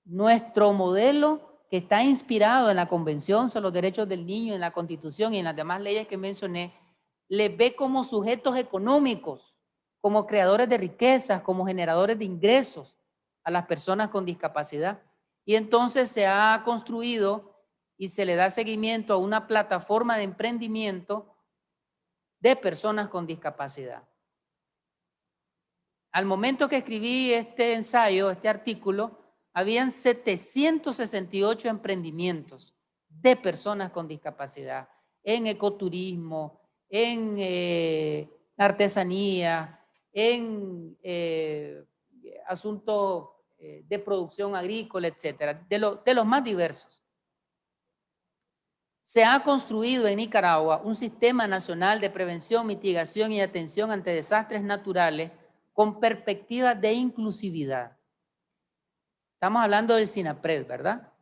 Nuestro modelo, que está inspirado en la Convención sobre los Derechos del Niño, en la Constitución y en las demás leyes que mencioné, les ve como sujetos económicos, como creadores de riquezas, como generadores de ingresos a las personas con discapacidad. Y entonces se ha construido y se le da seguimiento a una plataforma de emprendimiento de personas con discapacidad. Al momento que escribí este ensayo, este artículo, habían 768 emprendimientos de personas con discapacidad en ecoturismo, en artesanía, en asuntos de producción agrícola, etcétera, de los más diversos. Se ha construido en Nicaragua un sistema nacional de prevención, mitigación y atención ante desastres naturales con perspectivas de inclusividad. Estamos hablando del SINAPRED, ¿verdad?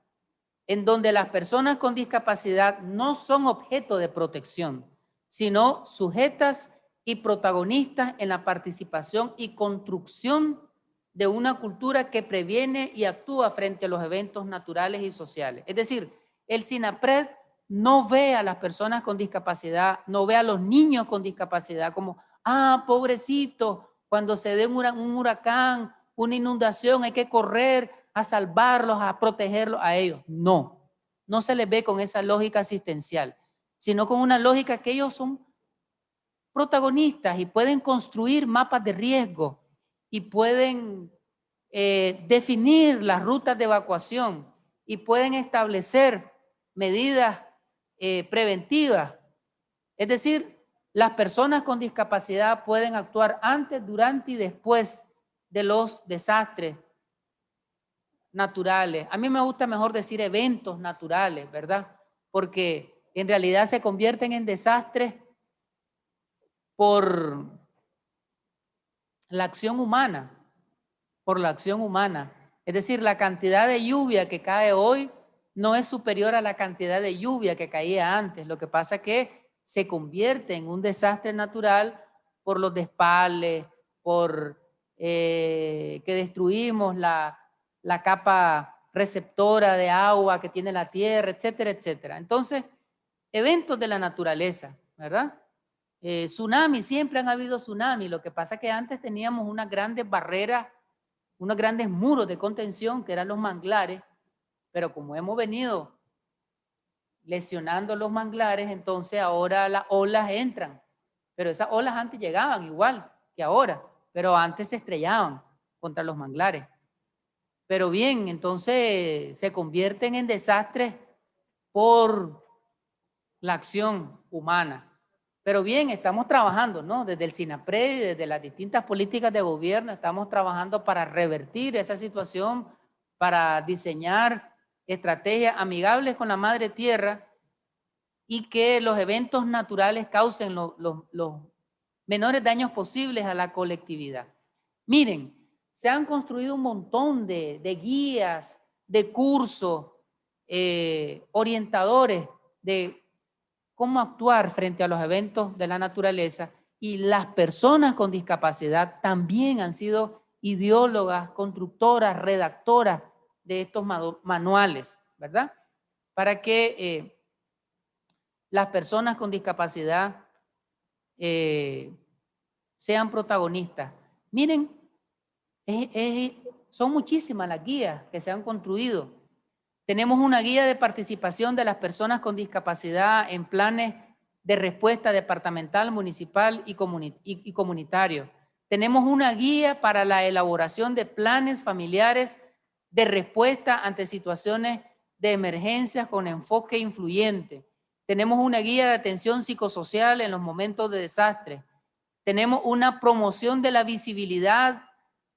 En donde las personas con discapacidad no son objeto de protección, sino sujetas y protagonistas en la participación y construcción de una cultura que previene y actúa frente a los eventos naturales y sociales. Es decir, el SINAPRED no ve a las personas con discapacidad, no ve a los niños con discapacidad como, pobrecito, cuando se dé un huracán, una inundación, hay que correr a salvarlos, a protegerlos a ellos. No, no se les ve con esa lógica asistencial, sino con una lógica que ellos son protagonistas y pueden construir mapas de riesgo y pueden definir las rutas de evacuación y pueden establecer medidas preventivas. Es decir, las personas con discapacidad pueden actuar antes, durante y después de los desastres naturales. A mí me gusta mejor decir eventos naturales, ¿verdad? Porque en realidad se convierten en desastres por la acción humana, Es decir, la cantidad de lluvia que cae hoy no es superior a la cantidad de lluvia que caía antes. Lo que pasa es que se convierte en un desastre natural por los despales, por que destruimos la capa receptora de agua que tiene la tierra, etcétera, etcétera. Entonces, eventos de la naturaleza, ¿verdad? Tsunami, siempre han habido tsunamis. Lo que pasa es que antes teníamos unas grandes barreras, unos grandes muros de contención que eran los manglares, pero como hemos venido lesionando los manglares, entonces ahora las olas entran. Pero esas olas antes llegaban igual que ahora, pero antes se estrellaban contra los manglares. Pero bien, entonces se convierten en desastres por la acción humana. Pero bien, estamos trabajando, ¿no? Desde el SINAPRED y desde las distintas políticas de gobierno estamos trabajando para revertir esa situación, para diseñar estrategias amigables con la madre tierra y que los eventos naturales causen los menores daños posibles a la colectividad. Miren, se han construido un montón de guías, de cursos, orientadores de cómo actuar frente a los eventos de la naturaleza, y las personas con discapacidad también han sido ideólogas, constructoras, redactoras de estos manuales, ¿verdad? Para que las personas con discapacidad sean protagonistas. Miren, son muchísimas las guías que se han construido. Tenemos una guía de participación de las personas con discapacidad en planes de respuesta departamental, municipal y comunitario. Tenemos una guía para la elaboración de planes familiares de respuesta ante situaciones de emergencias con enfoque influyente. Tenemos una guía de atención psicosocial en los momentos de desastre. Tenemos una promoción de la visibilidad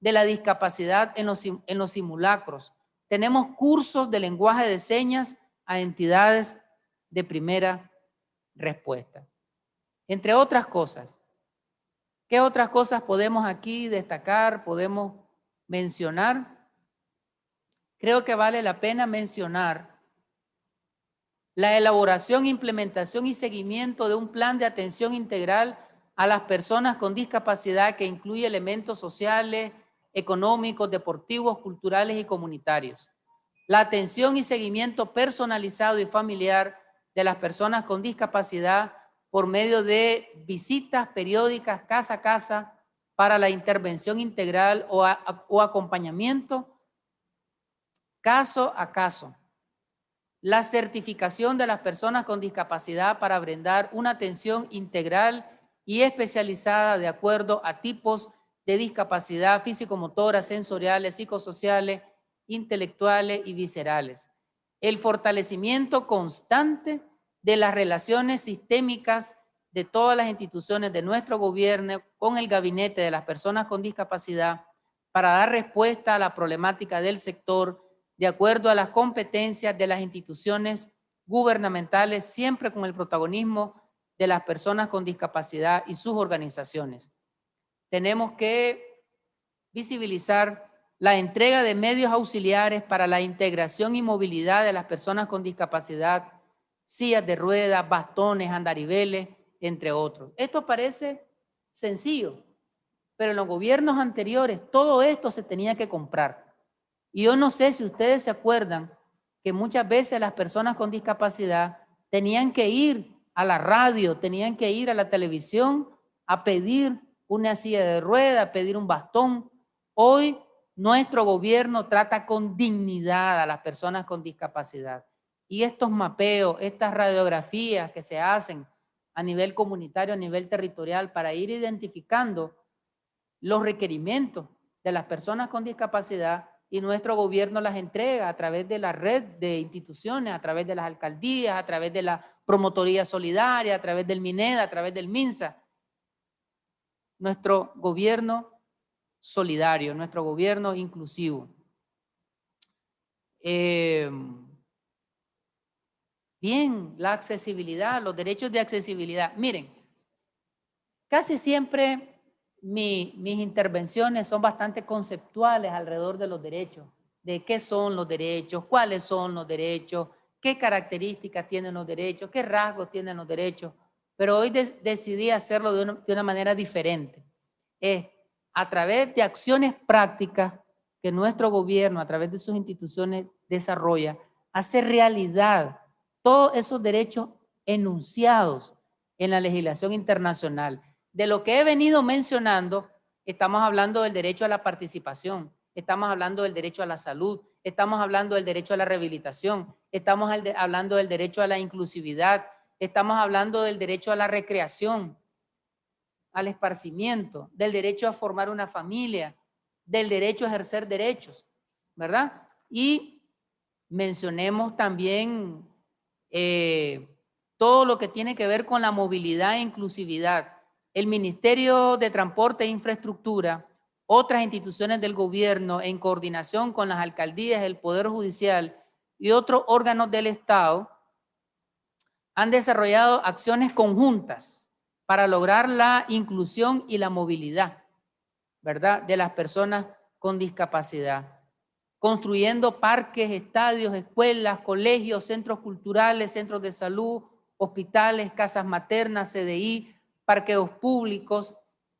de la discapacidad en los simulacros. Tenemos cursos de lenguaje de señas a entidades de primera respuesta. Entre otras cosas, ¿qué otras cosas podemos aquí destacar, podemos mencionar? Creo que vale la pena mencionar la elaboración, implementación y seguimiento de un plan de atención integral a las personas con discapacidad que incluye elementos sociales, económicos, deportivos, culturales y comunitarios. La atención y seguimiento personalizado y familiar de las personas con discapacidad por medio de visitas periódicas casa a casa para la intervención integral o acompañamiento caso a caso. La certificación de las personas con discapacidad para brindar una atención integral y especializada de acuerdo a tipos de discapacidad físico-motora, sensoriales, psicosociales, intelectuales y viscerales. El fortalecimiento constante de las relaciones sistémicas de todas las instituciones de nuestro gobierno con el gabinete de las personas con discapacidad para dar respuesta a la problemática del sector de acuerdo a las competencias de las instituciones gubernamentales, siempre con el protagonismo de las personas con discapacidad y sus organizaciones. Tenemos que visibilizar la entrega de medios auxiliares para la integración y movilidad de las personas con discapacidad, sillas de ruedas, bastones, andariveles, entre otros. Esto parece sencillo, pero en los gobiernos anteriores todo esto se tenía que comprar. Y yo no sé si ustedes se acuerdan que muchas veces las personas con discapacidad tenían que ir a la radio, tenían que ir a la televisión a pedir una silla de ruedas, a pedir un bastón. Hoy nuestro gobierno trata con dignidad a las personas con discapacidad. Y estos mapeos, estas radiografías que se hacen a nivel comunitario, a nivel territorial, para ir identificando los requerimientos de las personas con discapacidad, y nuestro gobierno las entrega a través de la red de instituciones, a través de las alcaldías, a través de la promotoría solidaria, a través del MINEDA, a través del MINSA. Nuestro gobierno solidario, nuestro gobierno inclusivo. Bien, la accesibilidad, los derechos de accesibilidad. Miren, casi siempre mis intervenciones son bastante conceptuales alrededor de los derechos, de qué son los derechos, cuáles son los derechos, qué características tienen los derechos, qué rasgos tienen los derechos, pero hoy decidí hacerlo de una manera diferente. Es a través de acciones prácticas que nuestro gobierno, a través de sus instituciones, desarrolla, hace realidad todos esos derechos enunciados en la legislación internacional. De lo que he venido mencionando, estamos hablando del derecho a la participación, estamos hablando del derecho a la salud, estamos hablando del derecho a la rehabilitación, estamos hablando del derecho a la inclusividad, estamos hablando del derecho a la recreación, al esparcimiento, del derecho a formar una familia, del derecho a ejercer derechos, ¿verdad? Y mencionemos también todo lo que tiene que ver con la movilidad e inclusividad. El Ministerio de Transporte e Infraestructura, otras instituciones del gobierno en coordinación con las alcaldías, el Poder Judicial y otros órganos del Estado han desarrollado acciones conjuntas para lograr la inclusión y la movilidad, ¿verdad?, de las personas con discapacidad, construyendo parques, estadios, escuelas, colegios, centros culturales, centros de salud, hospitales, casas maternas, CDI, parqueos públicos,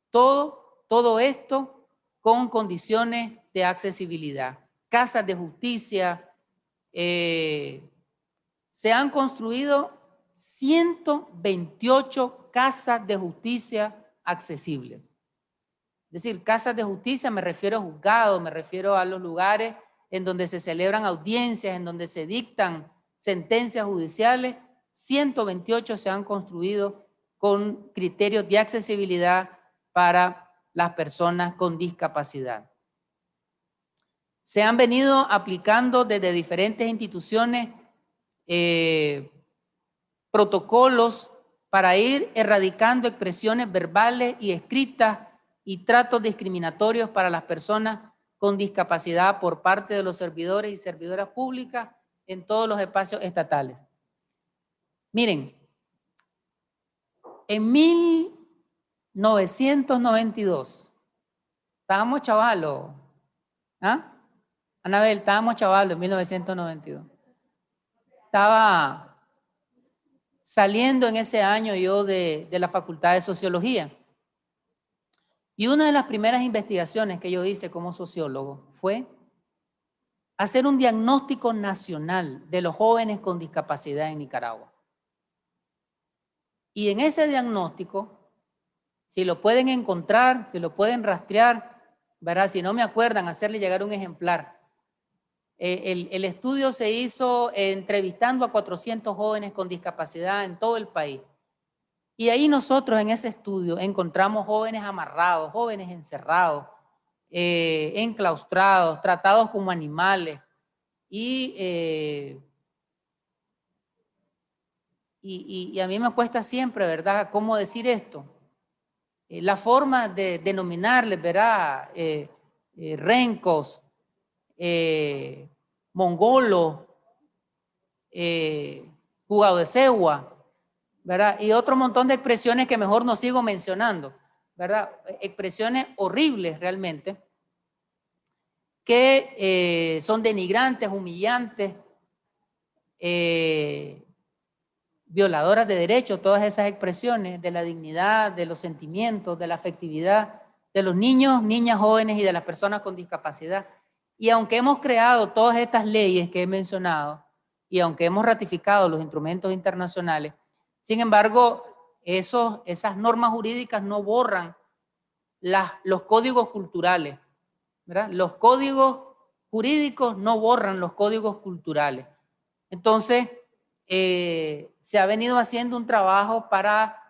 todo esto con condiciones de accesibilidad. Casas de justicia, se han construido 128 casas de justicia accesibles. Es decir, casas de justicia, me refiero a juzgados, me refiero a los lugares en donde se celebran audiencias, en donde se dictan sentencias judiciales. 128 se han construido con criterios de accesibilidad para las personas con discapacidad. Se han venido aplicando desde diferentes instituciones protocolos para ir erradicando expresiones verbales y escritas y tratos discriminatorios para las personas con discapacidad por parte de los servidores y servidoras públicas en todos los espacios estatales. Miren, en 1992, estábamos chavalos, ¿ah? Anabel, estábamos chavalos en 1992. Estaba saliendo en ese año yo de la Facultad de Sociología. Y una de las primeras investigaciones que yo hice como sociólogo fue hacer un diagnóstico nacional de los jóvenes con discapacidad en Nicaragua. Y en ese diagnóstico, si lo pueden encontrar, si lo pueden rastrear, ¿verdad? Si no me acuerdan, hacerle llegar un ejemplar. El estudio se hizo entrevistando a 400 jóvenes con discapacidad en todo el país. Y ahí nosotros en ese estudio encontramos jóvenes amarrados, jóvenes encerrados, enclaustrados, tratados como animales. Y a mí me cuesta siempre, ¿verdad?, cómo decir esto. La forma de denominarles, ¿verdad?, rencos, mongolos, jugado de cegua, ¿verdad? Y otro montón de expresiones que mejor no sigo mencionando, ¿verdad? Expresiones horribles realmente, que son denigrantes, humillantes, violadoras de derechos, todas esas expresiones de la dignidad, de los sentimientos, de la afectividad de los niños, niñas, jóvenes y de las personas con discapacidad. Y aunque hemos creado todas estas leyes que he mencionado, y aunque hemos ratificado los instrumentos internacionales, sin embargo, esas normas jurídicas no borran los códigos culturales, ¿verdad? Los códigos jurídicos no borran los códigos culturales. Entonces, se ha venido haciendo un trabajo para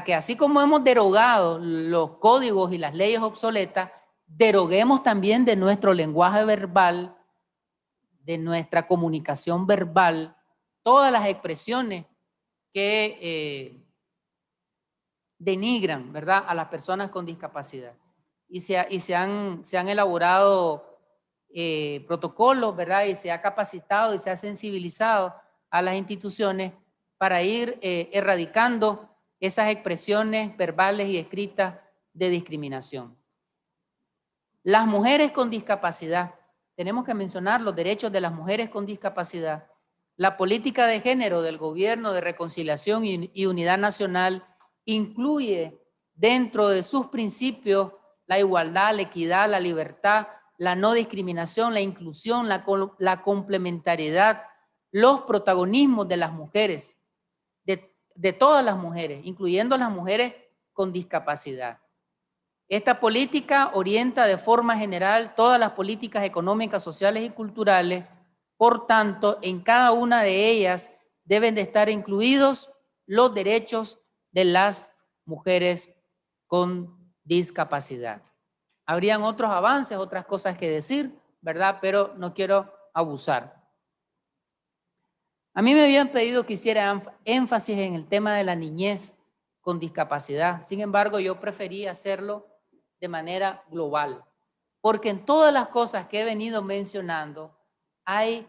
que así como hemos derogado los códigos y las leyes obsoletas, deroguemos también de nuestro lenguaje verbal, de nuestra comunicación verbal, todas las expresiones que denigran, ¿verdad?, a las personas con discapacidad. Y se han elaborado protocolos, ¿verdad?, y se ha capacitado y se ha sensibilizado a las instituciones para ir erradicando esas expresiones verbales y escritas de discriminación. Las mujeres con discapacidad, tenemos que mencionar los derechos de las mujeres con discapacidad. La política de género del Gobierno de Reconciliación y Unidad Nacional incluye dentro de sus principios la igualdad, la equidad, la libertad, la no discriminación, la inclusión, la complementariedad, los protagonismos de las mujeres, de todas las mujeres, incluyendo las mujeres con discapacidad. Esta política orienta de forma general todas las políticas económicas, sociales y culturales. Por tanto, en cada una de ellas deben de estar incluidos los derechos de las mujeres con discapacidad. Habrían otros avances, otras cosas que decir, ¿verdad? Pero no quiero abusar. A mí me habían pedido que hiciera énfasis en el tema de la niñez con discapacidad. Sin embargo, yo preferí hacerlo de manera global, porque en todas las cosas que he venido mencionando hay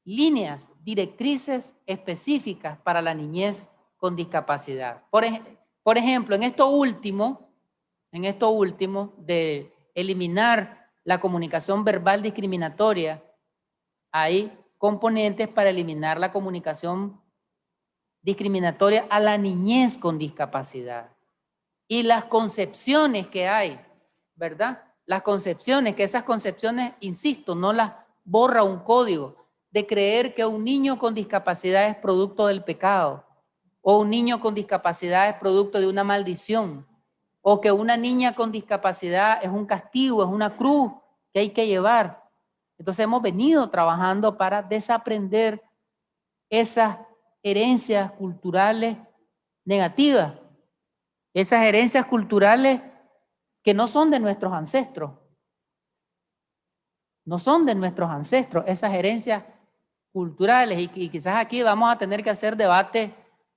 líneas, directrices específicas para la niñez con discapacidad. Por ejemplo, en esto último de eliminar la comunicación verbal discriminatoria, hay componentes para eliminar la comunicación discriminatoria a la niñez con discapacidad. Y las concepciones que hay ¿verdad? Las concepciones, que esas concepciones, insisto, no las borra un código, de creer que un niño con discapacidad es producto del pecado, o un niño con discapacidad es producto de una maldición, o que una niña con discapacidad es un castigo, es una cruz que hay que llevar. Entonces hemos venido trabajando para desaprender esas herencias culturales negativas, esas herencias culturales que no son de nuestros ancestros, no son de nuestros ancestros, esas herencias culturales, y quizás aquí vamos a tener que hacer debate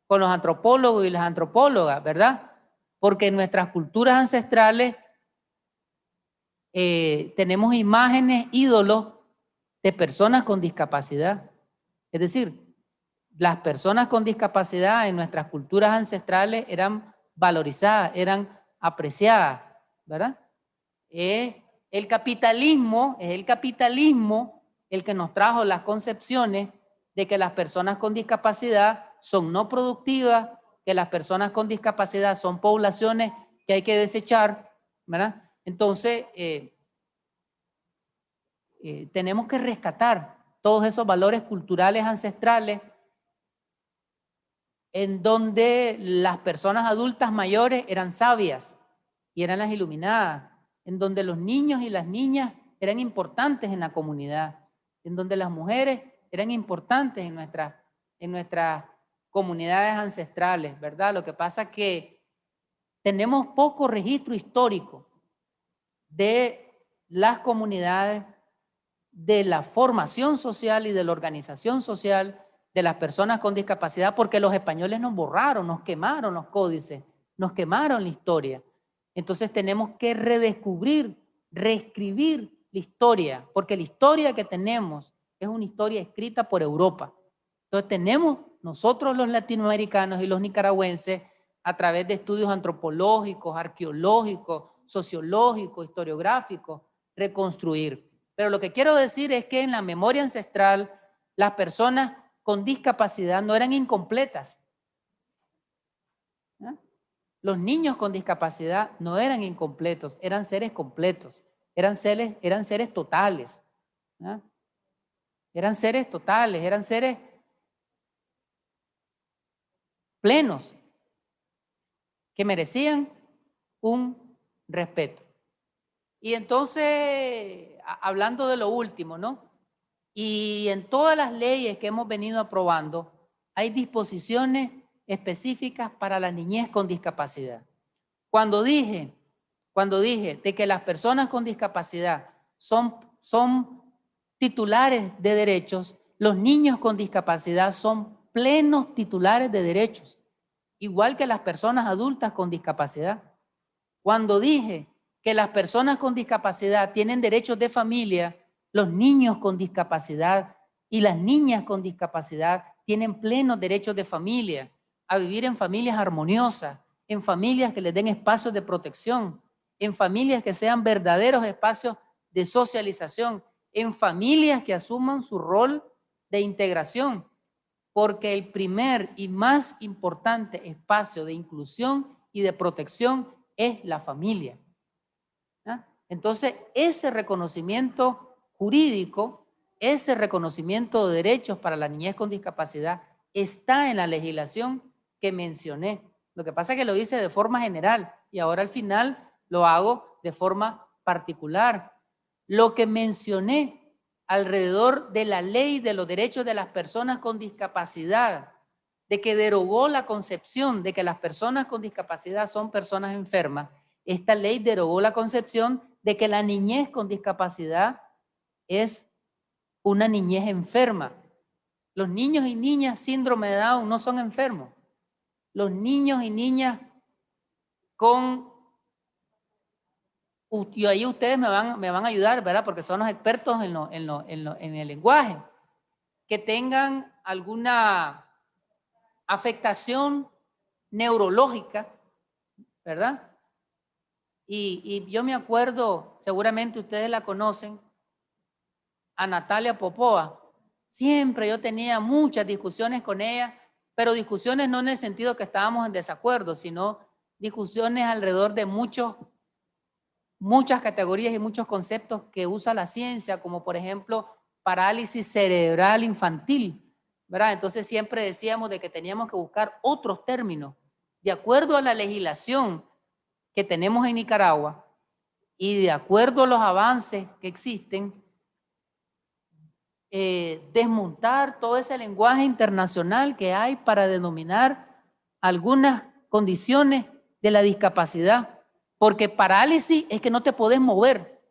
con los antropólogos y las antropólogas, ¿verdad? Porque en nuestras culturas ancestrales tenemos imágenes, ídolos de personas con discapacidad. Es decir, las personas con discapacidad en nuestras culturas ancestrales eran valorizadas, eran apreciadas, ¿verdad? Es el capitalismo el que nos trajo las concepciones de que las personas con discapacidad son no productivas, que las personas con discapacidad son poblaciones que hay que desechar, ¿verdad? Entonces, tenemos que rescatar todos esos valores culturales ancestrales en donde las personas adultas mayores eran sabias y eran las iluminadas, en donde los niños y las niñas eran importantes en la comunidad, en donde las mujeres eran importantes en nuestras comunidades ancestrales, ¿verdad? Lo que pasa es que tenemos poco registro histórico de las comunidades, de la formación social y de la organización social de las personas con discapacidad, porque los españoles nos borraron, nos quemaron los códices, nos quemaron la historia. Entonces tenemos que redescubrir, reescribir la historia, porque la historia que tenemos es una historia escrita por Europa. Entonces tenemos nosotros los latinoamericanos y los nicaragüenses, a través de estudios antropológicos, arqueológicos, sociológicos, historiográficos, reconstruir. Pero lo que quiero decir es que en la memoria ancestral las personas con discapacidad no eran incompletas. ¿Eh? Los niños con discapacidad no eran incompletos, eran seres completos, eran seres totales. ¿Eh? Eran seres totales, eran seres plenos que merecían un respeto. Y entonces, hablando de lo último, ¿no? Y en todas las leyes que hemos venido aprobando, hay disposiciones específicas para la niñez con discapacidad. Cuando dije de que las personas con discapacidad son titulares de derechos, los niños con discapacidad son plenos titulares de derechos, igual que las personas adultas con discapacidad. Cuando dije que las personas con discapacidad tienen derechos de familia, los niños con discapacidad y las niñas con discapacidad tienen plenos derechos de familia, a vivir en familias armoniosas, en familias que les den espacios de protección, en familias que sean verdaderos espacios de socialización, en familias que asuman su rol de integración, porque el primer y más importante espacio de inclusión y de protección es la familia. Entonces, ese reconocimiento jurídico, ese reconocimiento de derechos para la niñez con discapacidad está en la legislación que mencioné. Lo que pasa es que lo hice de forma general y ahora al final lo hago de forma particular. Lo que mencioné alrededor de la ley de los derechos de las personas con discapacidad, de que derogó la concepción de que las personas con discapacidad son personas enfermas, esta ley derogó la concepción de que la niñez con discapacidad es una niñez enferma. Los niños y niñas síndrome de Down no son enfermos. Los niños y niñas con... Y ahí ustedes me van a ayudar, ¿verdad? Porque son los expertos en el lenguaje. Que tengan alguna afectación neurológica, ¿verdad? Y yo me acuerdo, seguramente ustedes la conocen, a Natalia Popova. Siempre yo tenía muchas discusiones con ella, pero discusiones no en el sentido que estábamos en desacuerdo, sino discusiones alrededor de muchos muchas categorías y muchos conceptos que usa la ciencia, como por ejemplo parálisis cerebral infantil, ¿verdad? Entonces siempre decíamos de que teníamos que buscar otros términos de acuerdo a la legislación que tenemos en Nicaragua y de acuerdo a los avances que existen, desmontar todo ese lenguaje internacional que hay para denominar algunas condiciones de la discapacidad. Porque parálisis es que no te podés mover.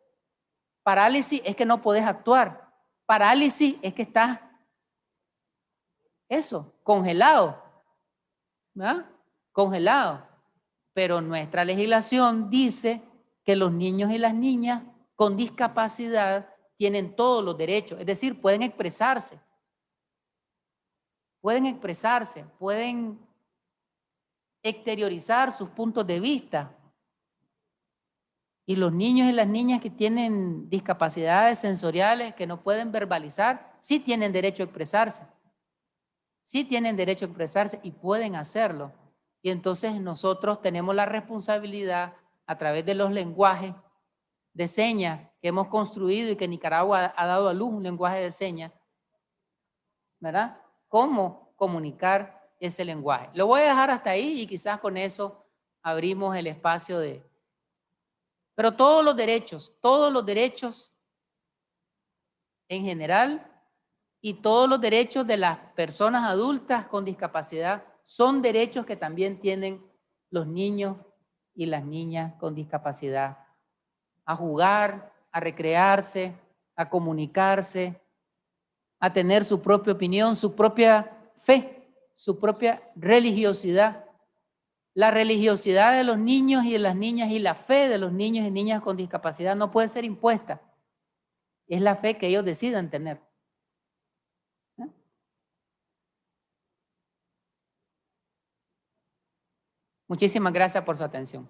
Parálisis es que no podés actuar. Parálisis es que estás, congelado. ¿Verdad? Congelado. Pero nuestra legislación dice que los niños y las niñas con discapacidad tienen todos los derechos, es decir, pueden expresarse, pueden exteriorizar sus puntos de vista. Y los niños y las niñas que tienen discapacidades sensoriales, que no pueden verbalizar, sí tienen derecho a expresarse. Sí tienen derecho a expresarse y pueden hacerlo. Y entonces nosotros tenemos la responsabilidad a través de los lenguajes de señas que hemos construido y que Nicaragua ha dado a luz un lenguaje de señas, ¿verdad? ¿Cómo comunicar ese lenguaje? Lo voy a dejar hasta ahí y quizás con eso abrimos el espacio de... Pero todos los derechos en general y todos los derechos de las personas adultas con discapacidad son derechos que también tienen los niños y las niñas con discapacidad. A jugar, a recrearse, a comunicarse, a tener su propia opinión, su propia fe, su propia religiosidad. La religiosidad de los niños y de las niñas y la fe de los niños y niñas con discapacidad no puede ser impuesta. Es la fe que ellos decidan tener. Muchísimas gracias por su atención.